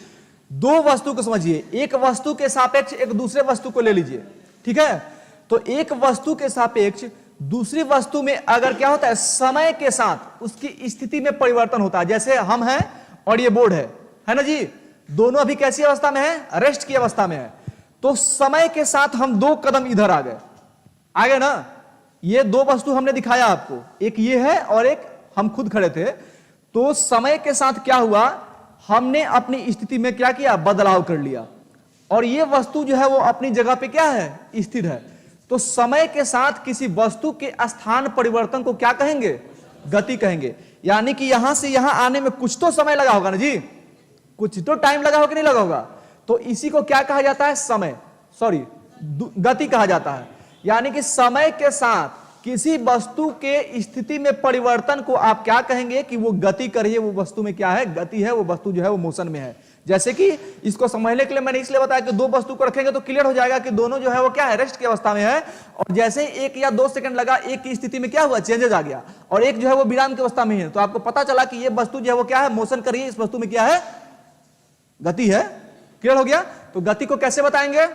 दो वस्तु को समझिए, एक वस्तु के सापेक्ष एक दूसरे वस्तु को ले लीजिए, ठीक है। तो एक वस्तु के सापेक्ष दूसरी वस्तु में अगर क्या होता है, समय के साथ उसकी स्थिति में परिवर्तन होता है। जैसे हम हैं और ये बोर्ड है ना जी, दोनों अभी कैसी अवस्था में है, रेस्ट की अवस्था में है। तो समय के साथ हम दो कदम इधर आ गए ना। ये दो वस्तु हमने दिखाया आपको, एक ये है और एक हम खुद खड़े थे। तो समय के साथ क्या हुआ, हमने अपनी स्थिति में क्या किया, बदलाव कर लिया, और ये वस्तु जो है वो अपनी जगह पे क्या है, स्थिर है। तो समय के साथ किसी वस्तु के स्थान परिवर्तन को क्या कहेंगे, गति कहेंगे। यानी कि यहां से यहां आने में कुछ तो समय लगा होगा ना जी, कुछ तो टाइम लगा होगा कि नहीं लगा होगा। तो इसी को क्या कहा जाता है, समय, सॉरी गति कहा जाता है। यानी कि समय के साथ किसी वस्तु के स्थिति में परिवर्तन को आप क्या कहेंगे कि वो गति कर रही है, वो वस्तु में क्या है, गति है, वो वस्तु जो है वो मोशन में है। जैसे कि इसको समझने के लिए मैंने इसलिए बताया कि दो वस्तु को रखेंगे तो क्लियर हो जाएगा कि दोनों जो है वो क्या है, रेस्ट की अवस्था में है, और जैसे एक या 2 सेकंड लगा, एक की स्थिति में क्या हुआ, चेंजेस आ गया, और एक जो है वो विराम की अवस्था में है, तो आपको पता चला कि ये वस्तु जो है वो क्या है, मोशन कर रही है, इस वस्तु में क्या है, गति है। क्लियर हो गया? तो गति को कैसे बताएंगे?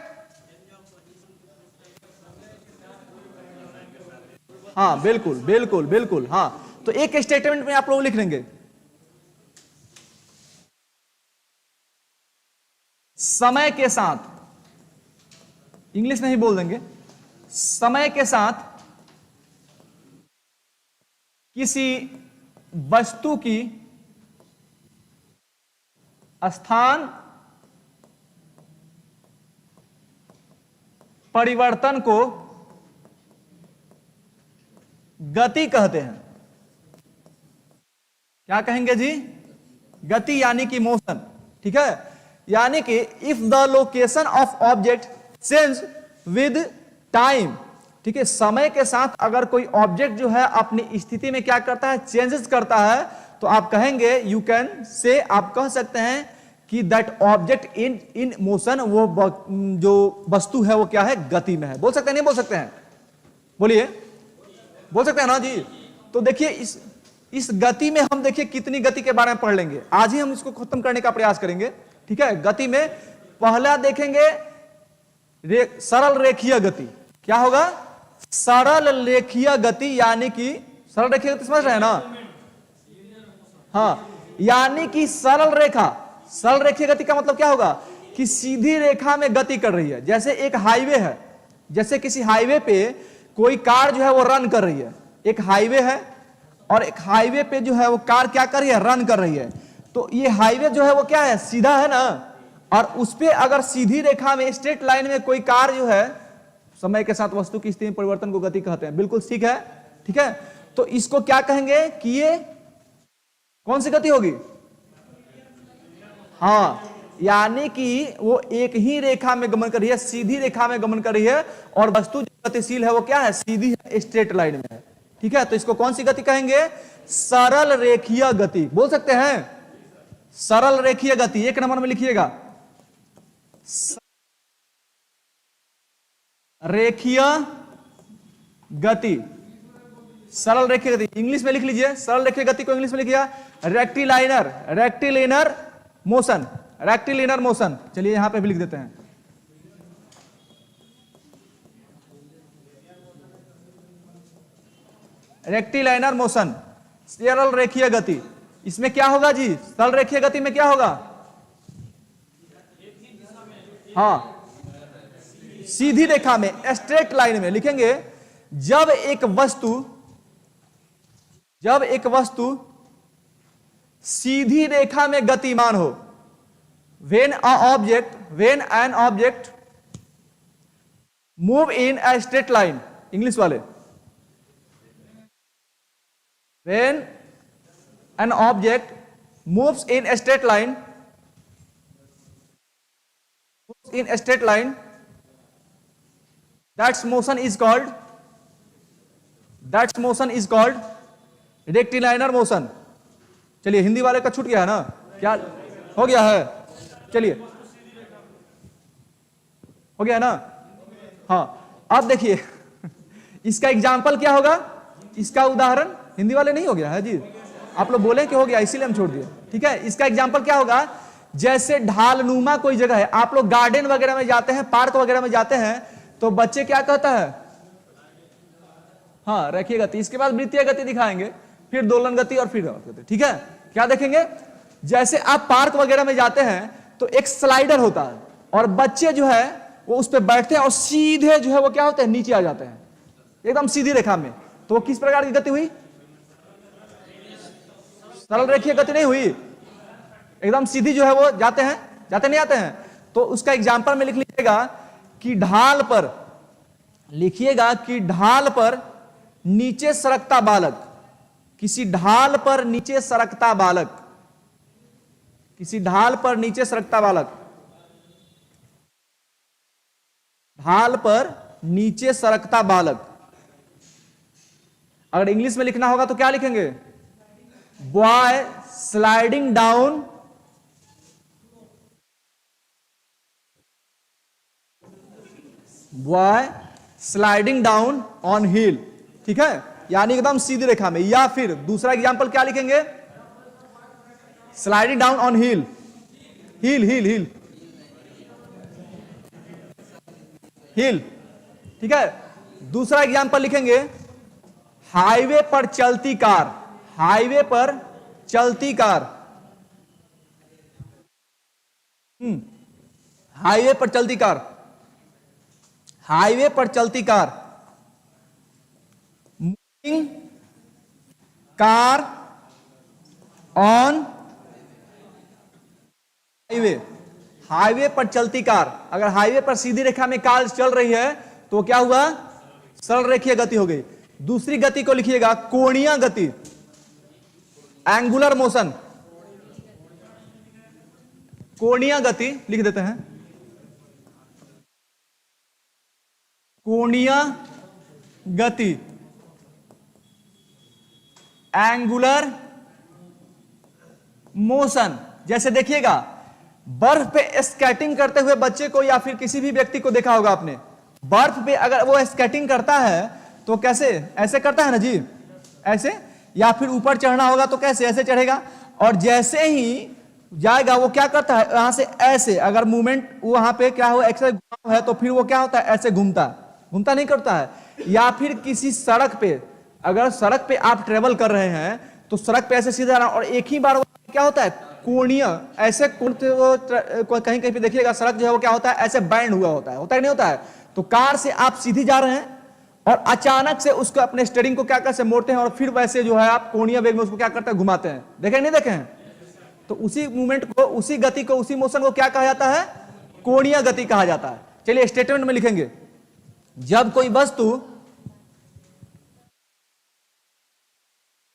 हाँ बिल्कुल बिल्कुल बिल्कुल, हाँ। तो एक स्टेटमेंट में आप लोग लिख लेंगे, समय के साथ, इंग्लिश नहीं बोल देंगे, समय के साथ किसी वस्तु की स्थान परिवर्तन को गति कहते हैं। क्या कहेंगे जी? गति यानी कि मोशन। ठीक है, यानी कि if the location of object change with time, ठीक है, समय के साथ अगर कोई ऑब्जेक्ट जो है अपनी स्थिति में क्या करता है, चेंजेस करता है, तो आप कहेंगे, यू कैन से, आप कह सकते हैं कि दैट ऑब्जेक्ट इन मोशन, वो जो वस्तु है वो क्या है, गति में है। बोल सकते हैं, नहीं बोल सकते हैं? बोलिए, बोल सकते हैं ना जी? तो देखिए इस गति में हम देखिए कितनी गति के बारे में पढ़ लेंगे, आज ही हम इसको खत्म करने का प्रयास करेंगे। ठीक है, गति में पहला देखेंगे सरल रेखीय गति। क्या होगा? सरल रेखीय गति, यानी कि सरल रेखीय गति समझ रहे हैं ना? हाँ, यानी कि सरल रेखा, सरल रेखीय गति का मतलब क्या होगा कि सीधी रेखा में गति कर रही है। जैसे एक हाईवे है, जैसे किसी हाईवे पे कोई कार जो है वो रन कर रही है, एक हाईवे है और एक हाईवे पे जो है वो कार क्या कर रही है, रन कर रही है। तो ये हाईवे जो है वो क्या है, सीधा है ना, और उस पे अगर सीधी रेखा में, स्ट्रेट लाइन में कोई कार जो है, समय के साथ वस्तु की स्थिति में परिवर्तन को गति कहते हैं। बिल्कुल ठीक है। ठीक है, तो इसको क्या कहेंगे कि ये कौन सी गति होगी? हाँ, यानी कि वो एक ही रेखा में गमन कर रही है, सीधी रेखा में गमन कर रही है, और वस्तु जो गतिशील है वो क्या है, सीधी है, स्ट्रेट लाइन में है। ठीक है, तो इसको कौन सी गति कहेंगे? सरल रेखीय गति। बोल सकते हैं? सरल रेखीय गति, 1 नंबर में लिखिएगा, रेखीय गति, सरल रेखीय गति। इंग्लिश में लिख लीजिए, सरल रेखीय गति को इंग्लिश में लिखिए रेक्टिलाइनर, रेक्टिलिनर मोशन, रेक्टिलिनर मोशन। चलिए यहां पे भी लिख देते हैं, रेक्टिलाइनर मोशन, सरल रेखीय गति। इसमें क्या होगा जी? सरल रेखीय गति में क्या होगा? हाँ, सीधी रेखा में, स्ट्रेट लाइन में लिखेंगे। जब एक सीधी रेखा में गतिमान हो, when an object move in a straight line, English वाले, when an object moves in a straight line, that motion is called rectilinear motion. चलिए, हिंदी वाले का छूट गया है ना? क्या हो गया है? चलिए, हो गया ना? हाँ, अब देखिए इसका एग्जाम्पल क्या होगा, इसका उदाहरण, हिंदी वाले नहीं हो गया है जी? आप लोग बोले कि हो गया, इसीलिए हम छोड़ दिए। ठीक है, इसका एग्जाम्पल क्या होगा? जैसे ढालनुमा कोई जगह है, आप लोग गार्डन वगैरह में जाते हैं, पार्क वगैरह में जाते हैं, तो बच्चे क्या कहता है? हाँ, रेखीय गति, इसके बाद वृत्तीय गति दिखाएंगे, फिर दोलन गति और फिर गति। ठीक है, क्या देखेंगे? जैसे आप पार्क वगैरह में जाते हैं तो एक स्लाइडर होता है, और बच्चे जो है वो उस पर बैठते हैं और सीधे जो है वो क्या होते हैं, नीचे आ जाते हैं, एकदम सीधी रेखा में। तो वो किस प्रकार की गति हुई? सरल रेखीय गति नहीं हुई, एकदम सीधी जो है वो जाते हैं, जाते नहीं आते हैं। तो उसका एग्जाम्पल में लिख लीजिएगा कि ढाल पर, लिखिएगा कि ढाल पर नीचे सरकता बालक, किसी ढाल पर नीचे सरकता बालक, किसी ढाल पर नीचे सरकता बालक, ढाल पर नीचे सरकता बालक। अगर इंग्लिश में लिखना होगा तो क्या लिखेंगे? Boy sliding down boy sliding down on हिल, ठीक है, यानी एकदम सीधी रेखा में। या फिर दूसरा एग्जांपल क्या लिखेंगे, स्लाइडिंग डाउन ऑन हिल, हिल हिल हिल हिल, ठीक है। दूसरा एग्जांपल लिखेंगे हाईवे पर चलती कार, हाईवे पर चलती कार, हाईवे पर चलती कार, हाईवे पर चलती car, moving car on highway, highway पर चलती कार। अगर हाईवे पर सीधी रेखा में कार चल रही है तो क्या हुआ, सरल रेखीय गति हो गई। दूसरी गति को लिखिएगा कोणीय गति, एंगुलर मोशन, कोणीय गति लिख देते हैं, कोणीय गति, एंगुलर मोशन। जैसे देखिएगा बर्फ पे स्केटिंग करते हुए बच्चे को या फिर किसी भी व्यक्ति को देखा होगा आपने, बर्फ पे अगर वो स्केटिंग करता है तो कैसे, ऐसे करता है ना जी, ऐसे, या फिर ऊपर चढ़ना होगा तो कैसे, ऐसे चढ़ेगा। और जैसे ही जाएगा वो क्या करता है, यहां से ऐसे, अगर मूवमेंट वहां पे क्या हो, एक्सरसाइज है तो फिर वो क्या होता है, ऐसे घूमता, घूमता नहीं करता है। या फिर किसी सड़क पे, अगर सड़क पे आप ट्रेवल कर रहे हैं तो सड़क पे ऐसे सीधा रहना, और एक ही बार वो क्या होता है, कोणीय, ऐसे कहीं कहीं पे देखिएगा सड़क जो है वो क्या होता है, ऐसे बैंड हुआ होता है, होता है नहीं होता है। तो कार से आप सीधी जा रहे हैं और अचानक से उसको अपने स्टीयरिंग को क्या कैसे मोड़ते हैं और फिर वैसे जो है आप कोणीय वेग में उसको क्या करते हैं, घुमाते हैं, देखे नहीं देखे हैं। तो उसी मूवमेंट को, उसी गति को, उसी मोशन को क्या कहा जाता है, कोणीय गति कहा जाता है। चलिए स्टेटमेंट में लिखेंगे, जब कोई वस्तु,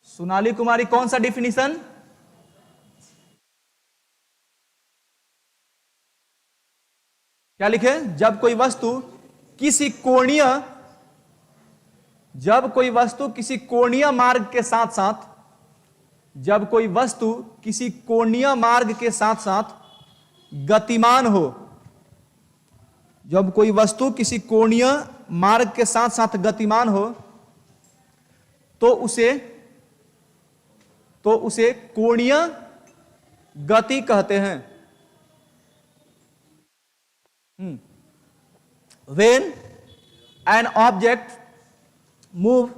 सोनाली कुमारी कौन सा डिफिनीशन, क्या लिखे, जब कोई वस्तु किसी कोणीय, जब कोई वस्तु किसी कोणीय मार्ग के साथ साथ, जब कोई वस्तु किसी कोणीय मार्ग के साथ साथ गतिमान हो, जब कोई वस्तु किसी कोणीय मार्ग के साथ साथ गतिमान हो तो उसे कोणीय गति कहते हैं। When an object move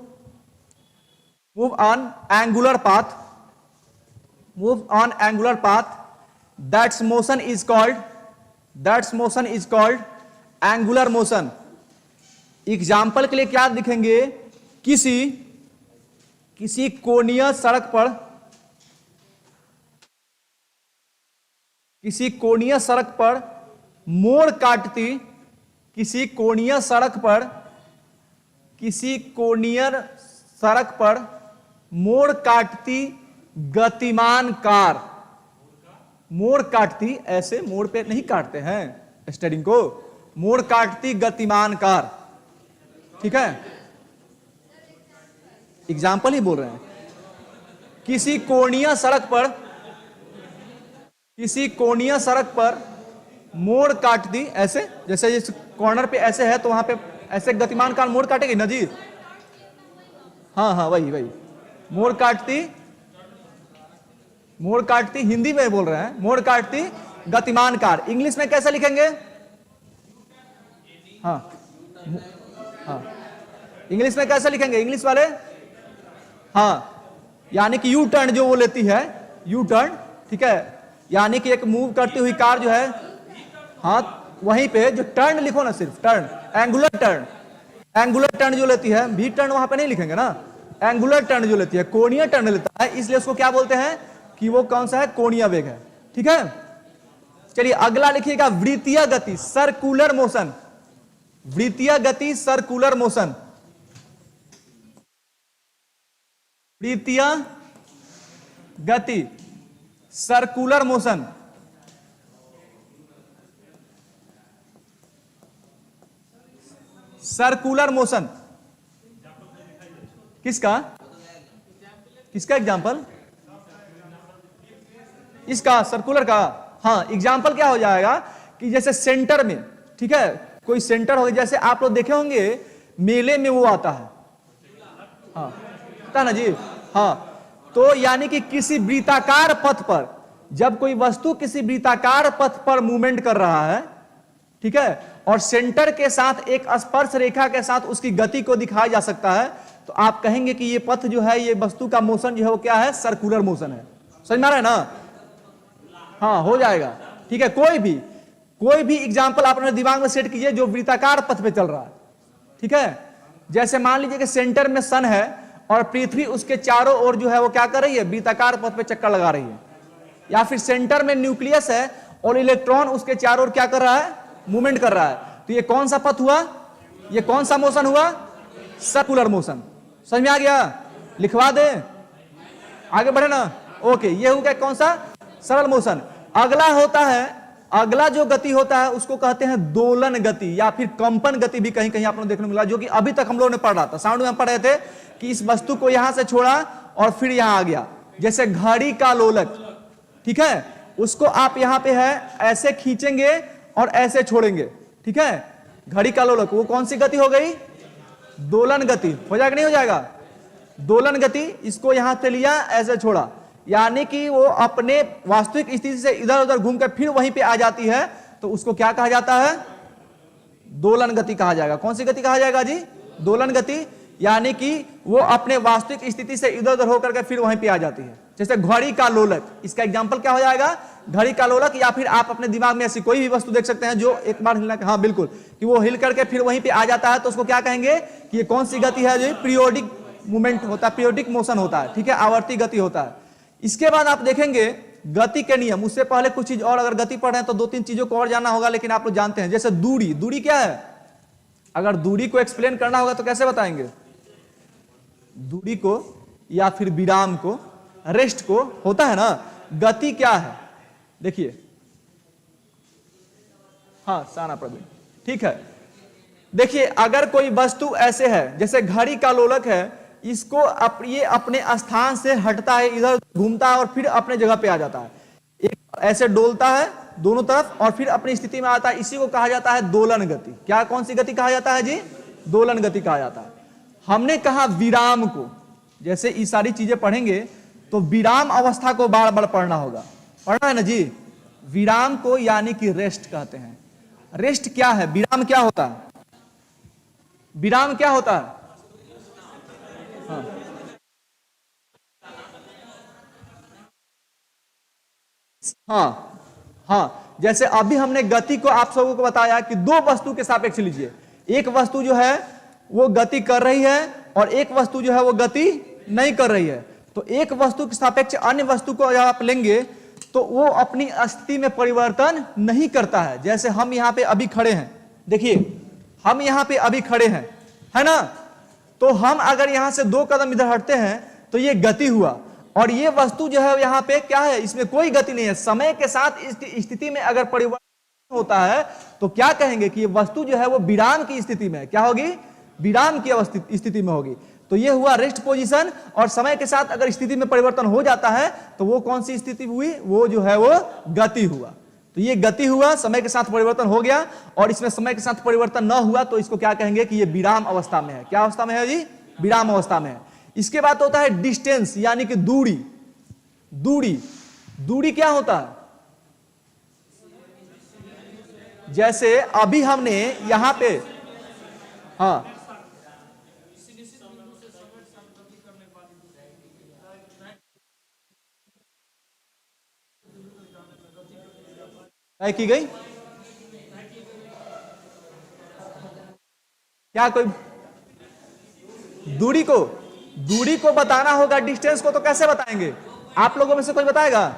on angular path, that motion is called angular motion। Example के लिए क्या लिखेंगे, किसी कोणीय सड़क पर, किसी कोणीय सड़क पर मोड़ काटती, किसी कोणीय सड़क पर, किसी कोणीय सड़क पर मोड़ काटती गतिमान कार, मोड़ काटती, ऐसे मोड़ पे नहीं काटते हैं स्टीयरिंग को, मोड़ काटती गतिमान कार, ठीक है, एग्जाम्पल ही बोल रहे हैं। किसी कोणीय सड़क पर, किसी कोणीय सड़क पर मोड़ काटती, ऐसे, जैसे इस कॉर्नर पे ऐसे है तो वहां पे ऐसे गतिमान कार मोड़ काटेगी ना जी, हाँ हाँ वही वही, मोड़ काटती हिंदी में बोल रहे हैं, मोड़ काटती गतिमान कार। इंग्लिश में कैसे लिखेंगे, हाँ हाँ, इंग्लिश में कैसे लिखेंगे इंग्लिश वाले, हाँ, यानी कि यू टर्न जो वो लेती है, यू टर्न, ठीक है, यानी कि एक मूव करती हुई कार जो है, हाँ वहीं पे जो टर्न लिखो ना, सिर्फ turn, angular turn, angular turn जो लेती है, भी टर्न वहां पे नहीं लिखेंगे ना, एंगुलर टर्न जो लेती है, कोणीय टर्न लेता है, इसलिए उसको क्या बोलते हैं कि वो कौन सा है, कोणीय वेग है, ठीक है। चलिए अगला लिखिएगा वृत्तीय गति, सर्कुलर मोशन, वृत्तीय गति सर्कुलर मोशन, वृत्तीय गति सर्कुलर मोशन। सर्कुलर मोशन किसका, किसका एग्जाम्पल, इसका सर्कुलर का, हाँ एग्जाम्पल क्या हो जाएगा कि जैसे सेंटर में, ठीक है, कोई सेंटर होगा, जैसे आप लोग देखे होंगे मेले में वो आता है, हाँ पता ना जी, हाँ। तो यानी कि किसी वृत्ताकार पथ पर, जब कोई वस्तु किसी वृत्ताकार पथ पर मूवमेंट कर रहा है, ठीक है, और सेंटर के साथ एक स्पर्श रेखा के साथ उसकी गति को दिखाया जा सकता है, तो आप कहेंगे कि ये पथ जो है, ये वस्तु का मोशन जो है वो क्या है, सर्कुलर मोशन है। समझ में आ रहा है ना? हाँ हो जाएगा, ठीक है। कोई भी एग्जांपल आप अपने दिमाग में सेट कीजिए जो वृत्ताकार पथ पे चल रहा है, ठीक है। जैसे मान लीजिए कि सेंटर में सन है और पृथ्वी उसके चारों ओर जो है वो क्या कर रही है, वृत्ताकार पथ पे चक्कर लगा रही है। या फिर सेंटर में न्यूक्लियस है और इलेक्ट्रॉन उसके चारों ओर क्या कर रहा है, मूवमेंट कर रहा है। तो ये कौन सा पथ हुआ, ये कौन सा मोशन हुआ, सर्कुलर मोशन। समझ में आ गया? लिखवा दे, आगे बढ़े ना। ओके, ये हो गया कौन सा, सरल मोशन। अगला होता है, अगला जो गति होता है उसको कहते हैं दोलन गति या फिर कंपन गति भी कहीं कहीं आप लोगों को देखने मिला, जो कि अभी तक हम लोगों ने पढ़ रहा था। साउंड में हम पढ़ रहे थे कि इस वस्तु को यहां से छोड़ा और फिर यहां आ गया, जैसे घड़ी का लोलक, ठीक है। उसको आप यहां पे है ऐसे खींचेंगे और ऐसे छोड़ेंगे, ठीक है। घड़ी का लोलक वो कौन सी गति हो गई, दोलन गति। हो जाएगा नहीं हो जाएगा, दोलन गति। इसको यहां से लिया, ऐसे छोड़ा, यानी कि वो अपने वास्तविक स्थिति से इधर उधर घूम कर फिर वहीं पे आ जाती है, तो उसको क्या कहा जाता है, दोलन गति कहा जाएगा। कौन सी गति कहा जाएगा जी, दोलन गति। यानी कि वो अपने वास्तविक स्थिति से इधर उधर होकर के फिर वहीं पे आ जाती है। जैसे घड़ी का लोलक, इसका एग्जांपल क्या हो जाएगा, घड़ी का लोलक। या फिर आप अपने दिमाग में ऐसी कोई भी वस्तु देख सकते हैं जो एक बार हिलना, हाँ बिल्कुल, कि वो हिल करके फिर वहीं पे आ जाता है, तो उसको क्या कहेंगे कि ये कौन सी गति है, जो पीरियोडिक मूवमेंट होता है, पीरियोडिक मोशन होता है, ठीक है, आवर्ती गति होता है। इसके बाद आप देखेंगे गति के नियम। उससे पहले कुछ चीज और, अगर गति पढ़ रहे हैं तो दो तीन चीजों को और जानना होगा, लेकिन आप लोग जानते हैं। जैसे दूरी, दूरी क्या है, अगर दूरी को एक्सप्लेन करना होगा तो कैसे बताएंगे, दूरी को या फिर विराम को, रेस्ट को, होता है ना। गति क्या है, देखिए, हाँ साना प्रवीण, ठीक है। देखिए अगर कोई वस्तु ऐसे है, जैसे घड़ी का लोलक है, इसको ये अपने स्थान से हटता है, इधर घूमता है और फिर अपने जगह पे आ जाता है, एक ऐसे डोलता है दोनों तरफ और फिर अपनी स्थिति में आता है। इसी को कहा जाता है दोलन गति। क्या, कौन सी गति कहा जाता है जी, दोलन गति कहा जाता है। हमने कहा विराम को, जैसे ये सारी चीजें पढ़ेंगे तो विराम अवस्था को बार बार पढ़ना होगा, पढ़ना है ना जी। विराम को यानी कि रेस्ट कहते हैं। रेस्ट क्या है, विराम क्या होता है, विराम क्या होता है, हाँ। हाँ हाँ, जैसे अभी हमने गति को आप सबों को बताया कि दो वस्तु के सापेक्ष लीजिए, एक वस्तु जो है वो गति कर रही है और एक वस्तु जो है वो गति नहीं कर रही है। तो एक वस्तु के सापेक्ष अन्य वस्तु को जब आप लेंगे तो वो अपनी स्थिति में परिवर्तन नहीं करता है। जैसे हम यहाँ पे अभी खड़े हैं, देखिए हम यहाँ पे अभी खड़े हैं, है ना। तो हम अगर यहाँ से दो कदम इधर हटते हैं तो ये गति हुआ, और ये वस्तु जो है यहाँ पे क्या है, इसमें कोई गति नहीं है। समय के साथ इस स्थिति में अगर परिवर्तन होता है तो क्या कहेंगे कि ये वस्तु जो है वो विराम की स्थिति में, क्या होगी, विराम की स्थिति में होगी। तो ये हुआ रेस्ट पोजीशन। और समय के साथ अगर स्थिति में परिवर्तन हो जाता है तो वो कौन सी स्थिति हुई, वो जो है वो गति हुआ। तो ये गति हुआ, समय के साथ परिवर्तन हो गया, और इसमें समय के साथ परिवर्तन न हुआ तो इसको क्या कहेंगे कि ये विराम अवस्था में है। क्या अवस्था में है जी, विराम अवस्था में है। इसके बाद होता है डिस्टेंस, यानी कि दूरी। दूरी, दूरी क्या होता है, जैसे अभी हमने यहां पे, हाँ तय की गई, क्या कोई दूरी को बताना होगा, डिस्टेंस को तो कैसे बताएंगे, आप लोगों में से कोई बताएगा।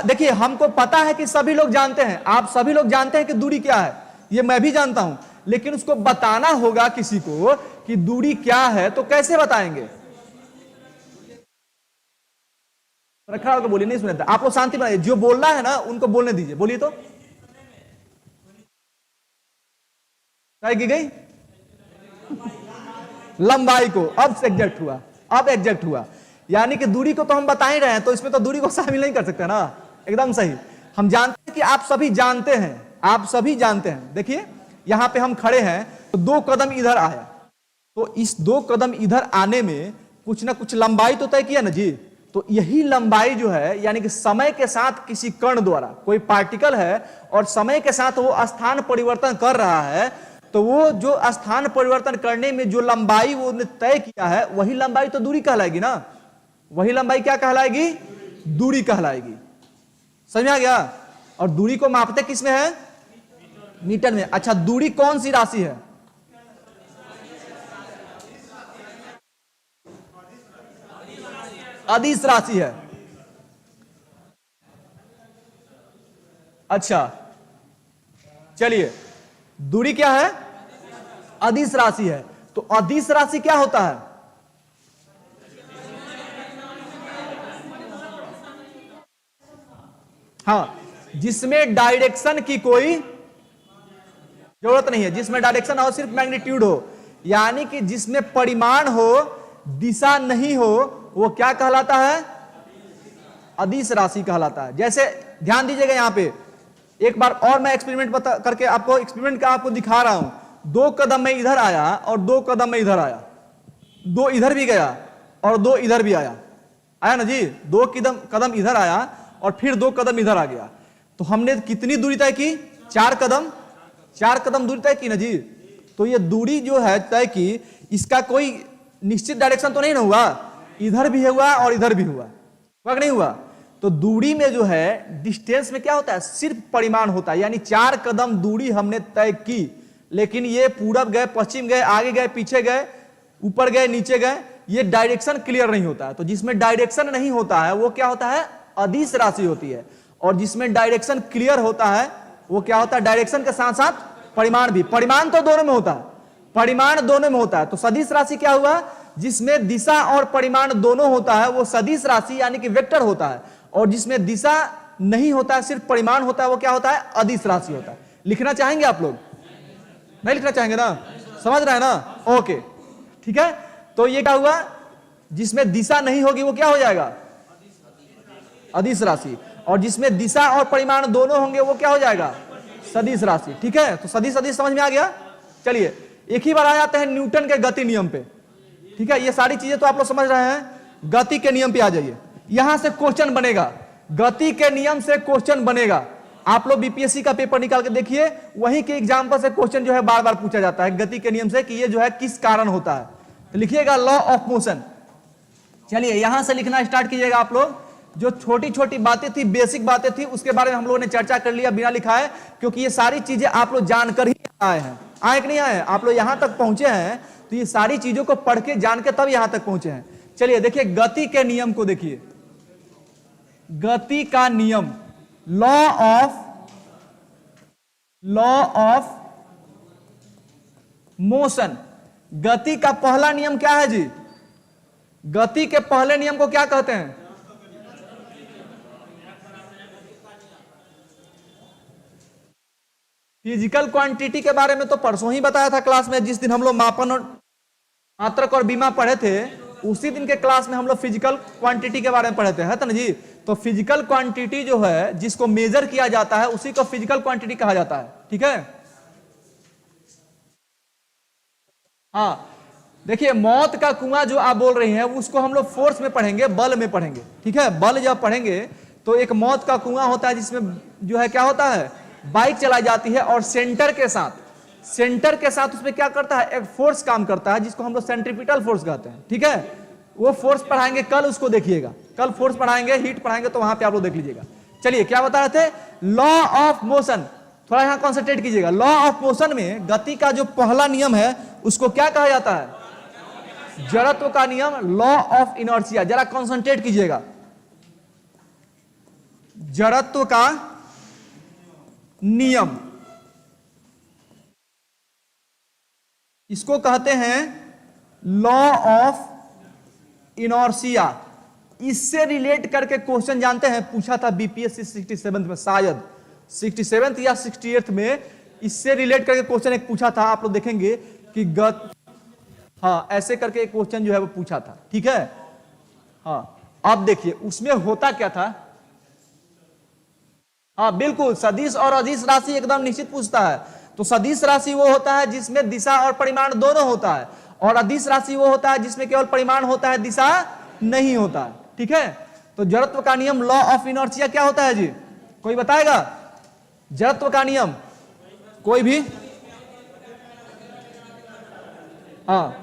देखिए हमको पता है कि सभी लोग जानते हैं, आप सभी लोग जानते हैं कि दूरी क्या है, ये मैं भी जानता हूं, लेकिन उसको बताना होगा किसी को कि दूरी क्या है, तो कैसे बताएंगे। रखा हो तो बोलिए, नहीं सुनते आप लोग, शांति बनाइए, जो बोलना है ना उनको बोलने दीजिए। बोलिए तो तय की गई लंबाई को, अब एग्जैक्ट हुआ, अब एग्जैक्ट हुआ। यानी कि दूरी को तो हम बता ही रहे हैं, तो इसमें तो दूरी को शामिल नहीं कर सकते ना, एकदम सही। हम जानते हैं कि आप सभी जानते हैं, आप सभी जानते हैं। देखिए यहां पे हम खड़े हैं तो 2 कदम इधर आया, तो इस 2 कदम इधर आने में कुछ ना कुछ लंबाई तो तय किया ना जी। तो यही लंबाई जो है, यानी कि समय के साथ किसी कण द्वारा, कोई पार्टिकल है और समय के साथ वो स्थान परिवर्तन कर रहा है, तो वो जो स्थान परिवर्तन करने में जो लंबाई वो तय किया है, वही लंबाई तो दूरी कहलाएगी ना। वही लंबाई क्या कहलाएगी? दूरी कहलाएगी। समझ में आ गया? और दूरी को मापते किस में है? मीटर में। अच्छा, दूरी कौन सी राशि है? अदिश राशि है। अच्छा चलिए, दूरी क्या है? अदिश राशि है। तो अदिश राशि क्या होता है? हाँ, जिसमें डायरेक्शन की कोई जरूरत नहीं है, जिसमें डायरेक्शन हो, सिर्फ मैग्नीट्यूड हो, यानी कि जिसमें परिमाण हो, दिशा नहीं हो, वो क्या कहलाता है? अदिश राशि कहलाता है। जैसे ध्यान दीजिएगा, यहां पे एक बार और मैं एक्सपेरिमेंट करके आपको एक्सपेरिमेंट का आपको दिखा रहा हूं। 2 कदम में इधर आया और 2 कदम में इधर आया, 2 इधर भी गया और 2 इधर भी आया, आया ना जी। 2 कदम इधर आया और फिर 2 कदम इधर आ गया, तो हमने कितनी दूरी तय की? 4 कदम। 4 कदम दूरी तय की ना जी। तो ये दूरी जो है तय की, इसका कोई निश्चित डायरेक्शन तो नहीं ना हुआ, इधर भी हुआ और इधर भी हुआ नहीं हुआ। तो दूरी में जो है, डिस्टेंस में क्या होता है? सिर्फ परिमाण होता है। यानी 4 कदम दूरी हमने तय की, लेकिन ये पूरब गए, पश्चिम गए, आगे गए, पीछे गए, ऊपर गए, नीचे गए, ये डायरेक्शन क्लियर नहीं होता है। तो जिसमें डायरेक्शन नहीं होता है वो क्या होता है? अदिश राशि होती है। और जिसमें डायरेक्शन क्लियर होता है वो क्या होता है? डायरेक्शन के साथ साथ परिमाण भी। परिमाण तो दोनों में होता है, परिमाण दोनों में होता है। तो सदिश राशि क्या हुआ? जिसमें दिशा और परिमाण दोनों होता है वो सदिश राशि यानी कि वेक्टर होता है। और जिसमें दिशा नहीं होता है, सिर्फ परिमाण होता है, वो क्या होता है? अदिश राशि होता है। लिखना चाहेंगे आप लोग? नहीं लिखना चाहेंगे ना? समझ रहे हैं ना? ओके, ठीक है। तो ये क्या हुआ? जिसमें दिशा नहीं होगी वो क्या हो जाएगा? अदिश राशि। और जिसमें दिशा और परिमाण दोनों होंगे वो क्या हो जाएगा? सदिश राशि। ठीक है, तो सदिश सदिश समझ में आ गया। चलिए एक ही बार आ जाते हैं न्यूटन के गति नियम पे। ठीक है, ये सारी चीजें तो आप लोग समझ रहे हैं। गति के नियम पे आ जाइए। यहां से क्वेश्चन बनेगा, गति के नियम से क्वेश्चन बनेगा। आप लोग बीपीएससी का पेपर निकाल के देखिए, वहीं के एग्जाम्पल से क्वेश्चन जो है बार बार पूछा जाता है गति के नियम से, कि ये जो है किस कारण होता है। तो लिखिएगा लॉ ऑफ मोशन। चलिए यहां से लिखना स्टार्ट कीजिएगा आप लोग। जो छोटी छोटी बातें थी, बेसिक बातें थी, उसके बारे में हम लोगों ने चर्चा कर लिया बिना लिखा है, क्योंकि ये सारी चीजें आप लोग जानकर ही आए हैं। आए कि नहीं आए? आप लोग यहां तक पहुंचे हैं तो ये सारी चीजों को पढ़ के जान के तब यहां तक पहुंचे हैं। चलिए देखिए गति के नियम को देखिए। गति का नियम, लॉ ऑफ मोशन। गति का पहला नियम क्या है जी? गति के पहले नियम को क्या कहते हैं? फिजिकल क्वांटिटी के बारे में तो परसों ही बताया था क्लास में। जिस दिन हम लोग मापन और मात्रक और बीमा पढ़े थे, उसी दिन के क्लास में हम लोग फिजिकल क्वांटिटी के बारे में पढ़े थे, है तो ना जी। तो फिजिकल क्वांटिटी जो है, जिसको मेजर किया जाता है, उसी को फिजिकल क्वांटिटी कहा जाता है। ठीक है, हाँ देखिए मौत का कुआं जो आप बोल रही हैं, उसको हम लोग फोर्स में पढ़ेंगे, बल में पढ़ेंगे। ठीक है, बल जब पढ़ेंगे तो एक मौत का कुआं होता है, जिसमें जो है क्या होता है? बाइक चलाई जाती है और सेंटर के साथ उसमें क्या करता है? एक फोर्स काम करता है, जिसको हम लोग सेंट्रीपिटल फोर्स कहते हैं। ठीक है, वो फोर्स पढ़ाएंगे कल, उसको देखिएगा। कल फोर्स पढ़ाएंगे, हीट पढ़ाएंगे, तो वहां पे आप लोग देख लीजिएगा। चलिए क्या बता रहे थे? Law of motion. थोड़ा यहां कॉन्सेंट्रेट कीजिएगा। लॉ ऑफ मोशन में गति का जो पहला नियम है उसको क्या कहा जाता है? जड़त्व का नियम, लॉ ऑफ इनर्शिया। जरा कॉन्सेंट्रेट कीजिएगा। जड़त्व का नियम, इसको कहते हैं लॉ ऑफ इनर्शिया। इससे रिलेट करके क्वेश्चन जानते हैं, पूछा था बीपीएससी 67 में, शायद 67 या 68 में। इससे रिलेट करके क्वेश्चन एक पूछा था, आप लोग देखेंगे कि हाँ ऐसे करके एक क्वेश्चन जो है वो पूछा था। ठीक है, हाँ अब देखिए उसमें होता क्या था। हाँ बिल्कुल, सदिश और अदिश राशि एकदम निश्चित पूछता है। तो सदिश राशि वो होता है जिसमें दिशा और परिमाण दोनों होता है, और अदिश राशि वो होता है जिसमें केवल परिमाण होता है, दिशा नहीं होता है। ठीक है, तो जड़त्व का नियम लॉ ऑफ इनर्शिया क्या होता है जी, कोई बताएगा? जड़त्व का नियम कोई भी? हाँ,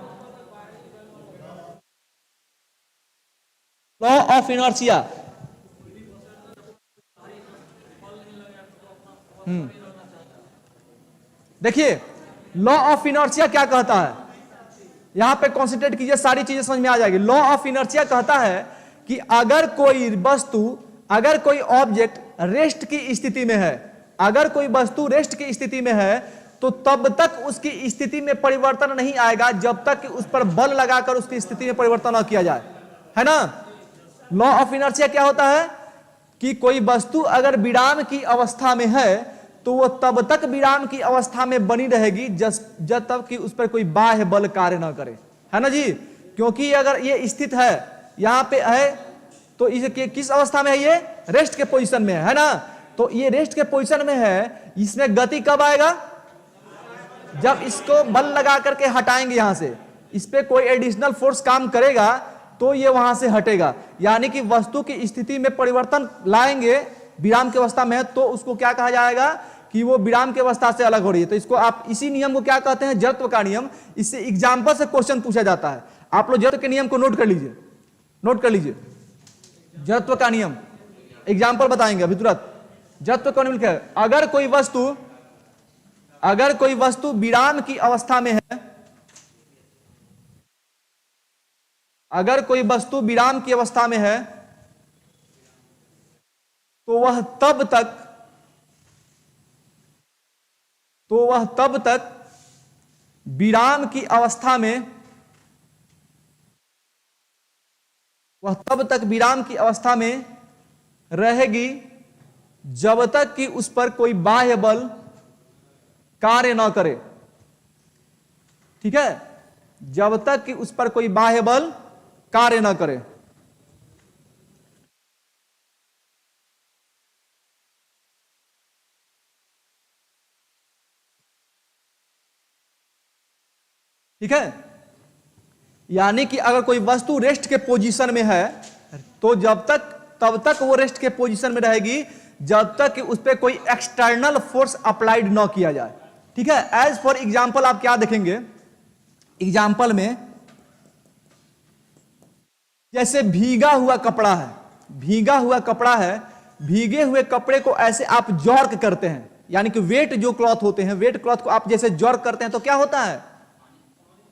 लॉ ऑफ इनर्शिया। देखिए लॉ ऑफ इनर्शिया क्या कहता है, यहां पे कॉन्सेंट्रेट कीजिए, सारी चीजें समझ में आ जाएगी। लॉ ऑफ इनर्शिया कहता है कि अगर कोई वस्तु, अगर कोई ऑब्जेक्ट रेस्ट की स्थिति में है, अगर कोई वस्तु रेस्ट की स्थिति में है, तो तब तक उसकी स्थिति में परिवर्तन नहीं आएगा जब तक कि उस पर बल लगाकर उसकी स्थिति में परिवर्तन न किया जाए, है ना। लॉ ऑफ इनर्शिया क्या होता है कि कोई वस्तु अगर विराम की अवस्था में है तो वह तब तक विराम की अवस्था में बनी रहेगी जब तक कि उस पर कोई बाह्य बल कार्य ना करे, है ना जी। क्योंकि अगर ये स्थित है, यहां पे है, तो इसे किस अवस्था में है, ये रेस्ट के पोजीशन में है ना। तो ये रेस्ट के पोजीशन में है, इसमें गति कब आएगा, जब इसको बल लगा करके हटाएंगे, यहां से इस पे कोई एडिशनल फोर्स काम करेगा तो ये वहां से हटेगा। यानी कि वस्तु की स्थिति में परिवर्तन लाएंगे, विराम की अवस्था में है, तो उसको क्या कहा जाएगा कि वो विराम की अवस्था से अलग हो रही है। तो इसको आप, इसी नियम को क्या कहते हैं, जड़त्व का नियम। इससे एग्जाम्पल से क्वेश्चन पूछा जाता है। आप लोग जड़त्व के नियम को नोट कर लीजिए, नोट कर लीजिए। जड़त्व का नियम एग्जाम्पल बताएंगे अभी तुरंत। जड़त्व का नियम क्या है, अगर कोई वस्तु विराम की अवस्था में है, अगर कोई वस्तु विराम की अवस्था में है, तो वह तब तक विराम की अवस्था में, वह तब तक विराम की अवस्था में रहेगी जब तक कि उस पर कोई बाह्य बल कार्य न करे। ठीक है, जब तक कि उस पर कोई बाह्य बल कार्य न करे। ठीक है, यानी कि अगर कोई वस्तु रेस्ट के पोजीशन में है तो तब तक वो रेस्ट के पोजीशन में रहेगी जब तक कि उस पर कोई एक्सटर्नल फोर्स अप्लाइड ना किया जाए। ठीक है, एज फॉर एग्जांपल आप क्या देखेंगे, एग्जांपल में जैसे भीगा हुआ कपड़ा है, भीगा हुआ कपड़ा है, भीगे हुए कपड़े को ऐसे आप जॉर्क करते हैं, यानी कि वेट जो क्लॉथ होते हैं, वेट क्लॉथ को आप जैसे जॉर्क करते हैं तो क्या होता है,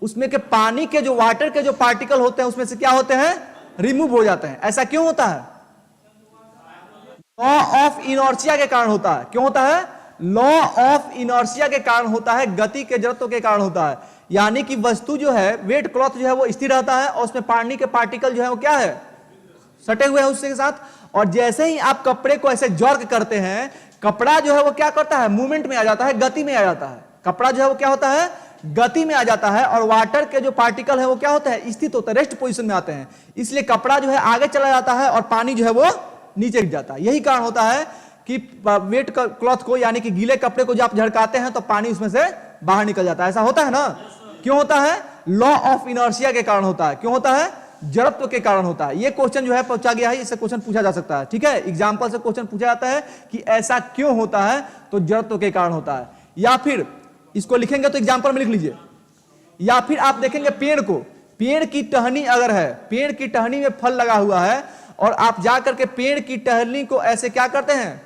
उसमें के पानी के जो वाटर के जो पार्टिकल होते हैं उसमें से क्या होते हैं, रिमूव हो जाते हैं। ऐसा क्यों होता है, लॉ ऑफ इनर्शिया के कारण होता है। क्यों होता है, लॉ ऑफ इनर्शिया के कारण होता है, गति के जड़त्व के कारण होता है। यानी कि वस्तु जो है, वेट क्लॉथ जो है वो स्थिर रहता है और उसमें पानी के पार्टिकल जो है वो क्या है, सटे हुए हैं उसके साथ। और जैसे ही आप कपड़े को ऐसे जॉर्क करते हैं, कपड़ा जो है वो क्या करता है, मूवमेंट में आ जाता है, गति में आ जाता है। कपड़ा जो है वो क्या होता है, गति में आ जाता है, और वाटर के जो पार्टिकल है वो क्या होता है, स्थित होता है, रेस्ट पोजीशन में आते हैं। इसलिए कपड़ा जो है आगे चला जाता है और पानी जो है वो नीचे गिर जाता है। यही कारण होता है कि वेट क्लॉथ को, यानी कि गीले कपड़े को जब आप झड़काते हैं तो पानी उसमें से बाहर निकल जाता है। ऐसा होता है ना, क्यों होता है, लॉ ऑफ इनर्शिया के कारण होता है। क्यों होता है, जड़त्व के कारण होता है। ये क्वेश्चन जो है पूछा गया है, इससे क्वेश्चन पूछा जा सकता है। ठीक है, एग्जांपल से क्वेश्चन पूछा जाता है कि ऐसा क्यों होता है, तो जड़त्व के कारण होता है। या फिर इसको लिखेंगे तो एग्जांपल में लिख लीजिए। या फिर आप देखेंगे पेड़ को, पेड़ की टहनी अगर है, पेड़ की टहनी में फल लगा हुआ है और आप जाकर के पेड़ की टहनी को ऐसे क्या करते हैं,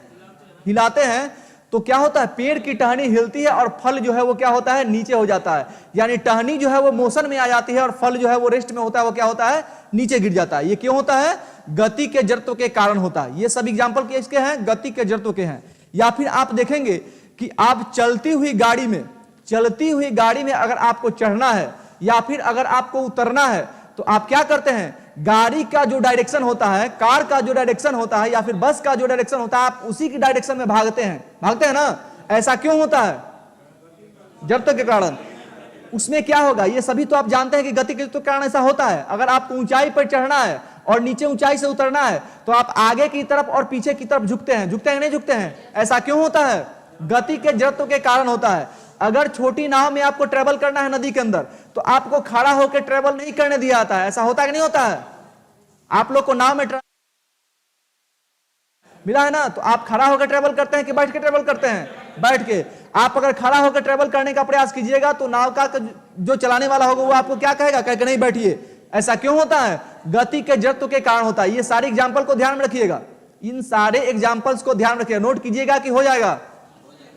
हिलाते हैं, तो क्या होता है, पेड़ की टहनी हिलती है और फल जो है वो क्या होता है, नीचे हो जाता है। यानी टहनी जो है वो मोशन में आ जाती है और फल जो है वो रेस्ट में होता है, वो क्या होता है, नीचे गिर जाता है। ये क्यों होता है, गति के जड़त्व के कारण होता है। ये सब एग्जांपल किसके हैं, गति के जड़त्व के हैं। या फिर आप देखेंगे कि आप चलती हुई गाड़ी में अगर आपको चढ़ना है या फिर अगर आपको उतरना है, तो आप क्या करते हैं, गाड़ी का जो डायरेक्शन होता है, कार का जो डायरेक्शन होता है या फिर बस का जो डायरेक्शन होता है, आप उसी की डायरेक्शन में भागते हैं ना। ऐसा क्यों होता है, जड़त्व के कारण। उसमें क्या होगा, ये सभी तो आप जानते हैं कि गति के कारण ऐसा होता है। अगर आपको ऊंचाई पर चढ़ना है और नीचे ऊंचाई से उतरना है, तो आप आगे की तरफ और पीछे की तरफ झुकते हैं नहीं झुकते हैं। ऐसा क्यों होता है, गति के जड़त्व के कारण होता है। अगर छोटी नाव में आपको ट्रेवल करना है नदी के अंदर, तो आपको खड़ा होकर ट्रेवल नहीं करने दिया जाता है। ऐसा होता है कि नहीं होता है? आप लोग को नाव में मिला है ना, तो आप खड़ा होकर ट्रेवल करते हैं कि बैठ के ट्रेवल करते हैं? बैठ के। आप अगर खड़ा होकर ट्रेवल करने का प्रयास कीजिएगा तो नाव का जो चलाने वाला होगा वो आपको क्या कहेगा? कहेगा नहीं बैठिए। ऐसा क्यों होता है? गति के जड़त्व के कारण होता है। ये सारे एग्जाम्पल को ध्यान में रखिएगा, इन सारे एग्जाम्पल्स को ध्यान रखिएगा, नोट कीजिएगा कि हो जाएगा,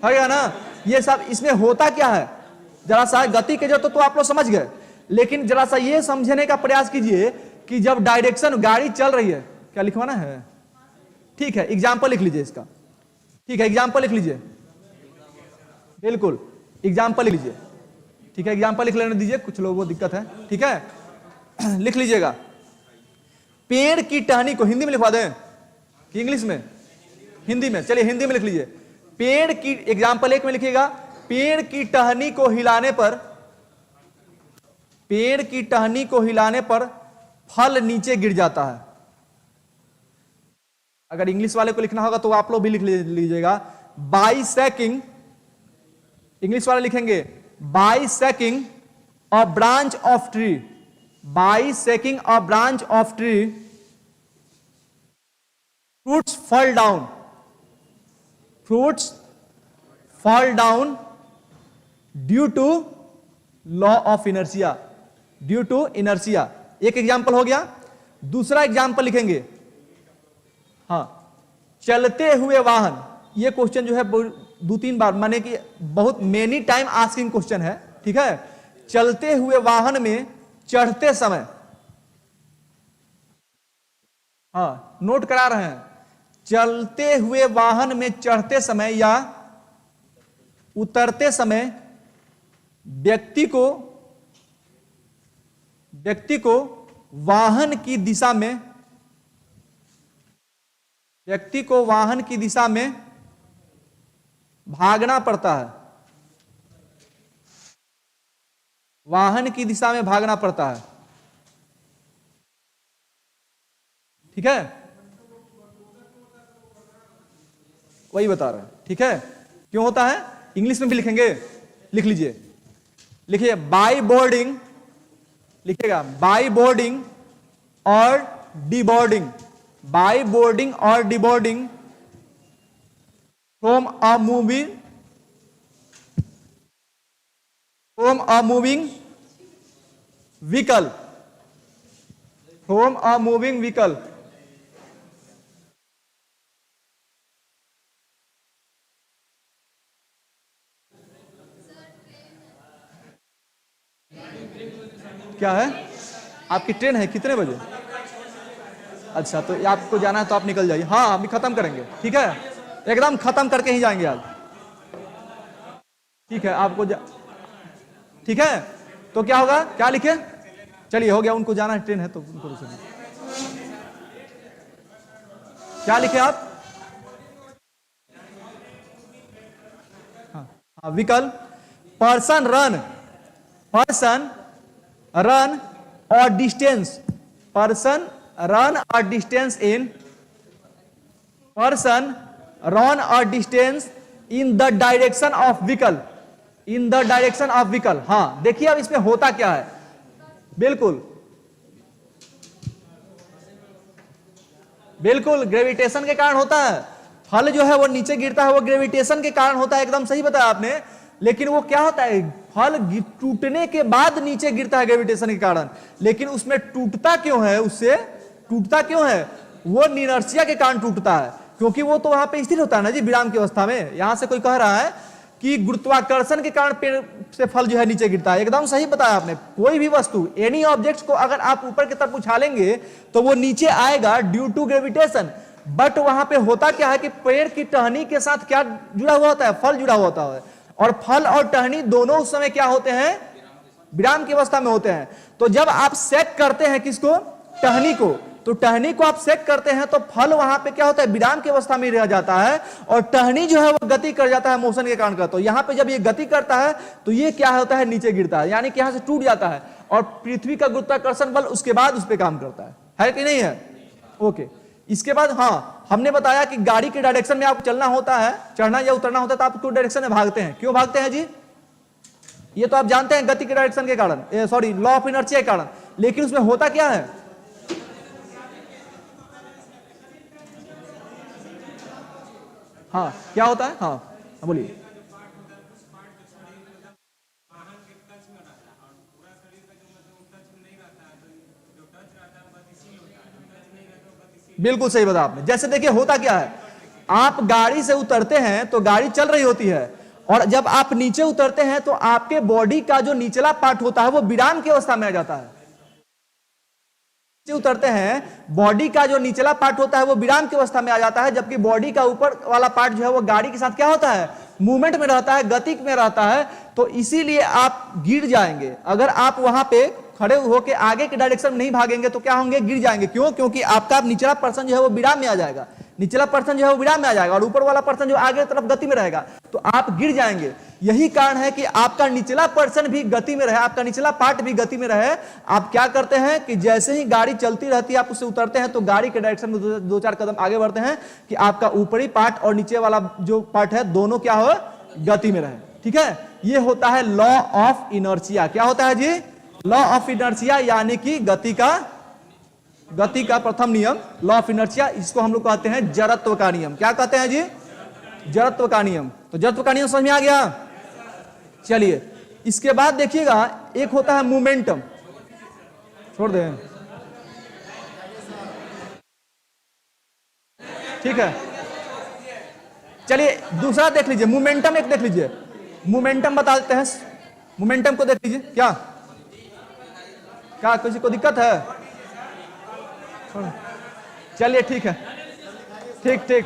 होगा ना? ये सब इसमें होता क्या है, जरा सा गति के जड़त्व तो आप लोग समझ गए, लेकिन जरा सा ये समझने का प्रयास कीजिए कि जब डायरेक्शन गाड़ी चल रही है, क्या लिखवाना है? ठीक है, एग्जाम्पल लिख लीजिए इसका। ठीक है, एग्जाम्पल लिख लीजिए, बिल्कुल एग्जाम्पल लिख लीजिए। ठीक है, एग्जाम्पल लिख लेने दीजिए, कुछ लोगों को दिक्कत है। ठीक है, लिख लीजिएगा। पेड़ की टहनी को हिंदी में लिखवा दें कि इंग्लिश में? हिंदी में। चलिए हिंदी में लिख लीजिए। पेड़ की, एग्जाम्पल 1 में लिखिएगा, पेड़ की टहनी को हिलाने पर, पेड़ की टहनी को हिलाने पर फल नीचे गिर जाता है। अगर इंग्लिश वाले को लिखना होगा तो आप लोग भी लिख लीजिएगा, बाय सैकिंग, इंग्लिश वाले लिखेंगे by shaking a branch of tree, by shaking a branch of tree fruits fall down, fruits fall down due to law of inertia, due to inertia. एक एग्जाम्पल हो गया। दूसरा एग्जाम्पल लिखेंगे, हाँ, चलते हुए वाहन। ये क्वेश्चन जो है 2-3 बार, माने कि बहुत मेनी टाइम आस्किंग क्वेश्चन है। ठीक है, चलते हुए वाहन में चढ़ते समय, हाँ नोट करा रहे हैं, चलते हुए वाहन में चढ़ते समय या उतरते समय व्यक्ति को वाहन की दिशा में, व्यक्ति को वाहन की दिशा में भागना पड़ता है, वाहन की दिशा में भागना पड़ता है। ठीक है, वही बता रहे हैं। ठीक है, क्यों होता है? इंग्लिश में भी लिखेंगे, लिख लीजिए, लिखिए बाय बोर्डिंग, लिखिएगा बाय बोर्डिंग और डिबोर्डिंग, बाय बोर्डिंग और deboarding from a moving vehicle, from a moving vehicle. क्या है? आपकी ट्रेन है कितने बजे? अच्छा, तो आपको जाना है तो आप निकल जाइए। हाँ, अभी खत्म करेंगे। ठीक है, एकदम खत्म करके ही जाएंगे आज। ठीक है, आपको ठीक है, तो क्या होगा? क्या लिखे? चलिए हो गया, उनको जाना है, ट्रेन है तो उनको क्या लिखे आप? हाँ, vehicle, person run, person run और डिस्टेंस, पर्सन रन और डिस्टेंस इन, पर्सन रन और distance in the direction of vehicle, in the direction of vehicle. हाँ, देखिए अब इसमें होता क्या है। बिल्कुल बिल्कुल ग्रेविटेशन के कारण होता है। फल जो है वो नीचे गिरता है, वो ग्रेविटेशन के कारण होता है, एकदम सही बताया आपने। लेकिन वो क्या होता है, फल टूटने के बाद नीचे गिरता है ग्रेविटेशन के कारण, लेकिन उसमें टूटता क्यों है? उससे टूटता क्यों है? वो इनर्शिया के कारण टूटता है, क्योंकि वो तो वहां पे स्थिर होता है ना जी, विराम की अवस्था में। यहां से कोई कह रहा है कि गुरुत्वाकर्षण के कारण पेड़ से फल जो है नीचे गिरता है, एकदम सही बताया आपने। कोई भी वस्तु, एनी ऑब्जेक्ट्स को अगर आप ऊपर की तरफ उछालेंगे तो वो नीचे आएगा ड्यू टू ग्रेविटेशन। बट वहां पे होता क्या है कि पेड़ की टहनी के साथ क्या जुड़ा हुआ होता है? फल जुड़ा हुआ होता है, और फल और टहनी दोनों उस समय क्या होते हैं? विराम की अवस्था में होते हैं। तो जब आप सेक करते हैं किसको? टहनी को, तो टहनी को आप सेक करते हैं तो फल वहां पे क्या होता है? विराम की अवस्था में रह जाता है, और टहनी जो है वो गति कर जाता है मोशन के कारण का। तो यहां पे जब ये गति करता है तो ये क्या होता है? नीचे गिरता है, यानी कि यहां से टूट जाता है, और पृथ्वी का गुरुत्वाकर्षण बल उसके बाद उस पर काम करता है कि नहीं है? ओके, इसके बाद हाँ, हमने बताया कि गाड़ी के डायरेक्शन में आपको चलना होता है, चढ़ना या उतरना होता है, तो आप किस डायरेक्शन में भागते हैं? क्यों भागते हैं जी? ये तो आप जानते हैं गति के डायरेक्शन के कारण, सॉरी लॉ ऑफ इनर्शिया के कारण, लेकिन उसमें होता क्या है? हाँ क्या होता है? हाँ बोलिए। बिल्कुल सही बताया आपने। जैसे देखिए होता क्या है, आप गाड़ी से उतरते हैं तो गाड़ी चल रही होती है, और जब आप नीचे उतरते हैं तो आपके बॉडी का जो निचला पार्ट होता है वो विराम की अवस्था में आ जाता है। नीचे उतरते हैं, बॉडी का जो निचला पार्ट होता है वो विराम की अवस्था में आ जाता है, जबकि बॉडी का ऊपर वाला पार्ट जो है वो गाड़ी के साथ क्या होता है? मूवमेंट में रहता है, गति में रहता है। तो इसीलिए आप गिर जाएंगे। अगर आप वहां पे खड़े होकर आगे के डायरेक्शन में नहीं भागेंगे तो क्या होंगे? गिर जाएंगे। क्यों? क्योंकि आपका निचला पर्सन जो है वो विराम में आ जाएगा, निचला पर्सन जो है वो विराम में आ जाएगा, और ऊपर वाला पर्सन जो आगे तरफ गति में रहेगा, तो आप गिर जाएंगे। यही कारण है कि आपका निचला पर्सन भी गति में रहे, आपका निचला पार्ट भी गति में रहे। आप क्या करते हैं कि जैसे ही गाड़ी चलती रहती है आप उससे उतरते हैं तो गाड़ी के डायरेक्शन में दो चार कदम आगे बढ़ते हैं कि आपका ऊपरी पार्ट और नीचे वाला जो पार्ट है दोनों क्या हो? गति में रहे। ठीक है, ये होता है लॉ ऑफ इनर्शिया। क्या होता है जी? लॉ ऑफ इनर्शिया, यानी कि गति का प्रथम नियम, लॉ ऑफ इनर्शिया। इसको हम लोग कहते हैं जड़त्व का नियम। क्या कहते हैं जी? जड़त्व का नियम। तो जड़त्व का नियम समझ में आ गया? चलिए, इसके बाद देखिएगा एक होता है मोमेंटम। छोड़ दें, ठीक है। चलिए दूसरा देख लीजिए, मोमेंटम एक देख लीजिए। मोमेंटम बता देते हैं, मोमेंटम को देख लीजिए। क्या किसी को दिक्कत है? चलिए ठीक है, ठीक।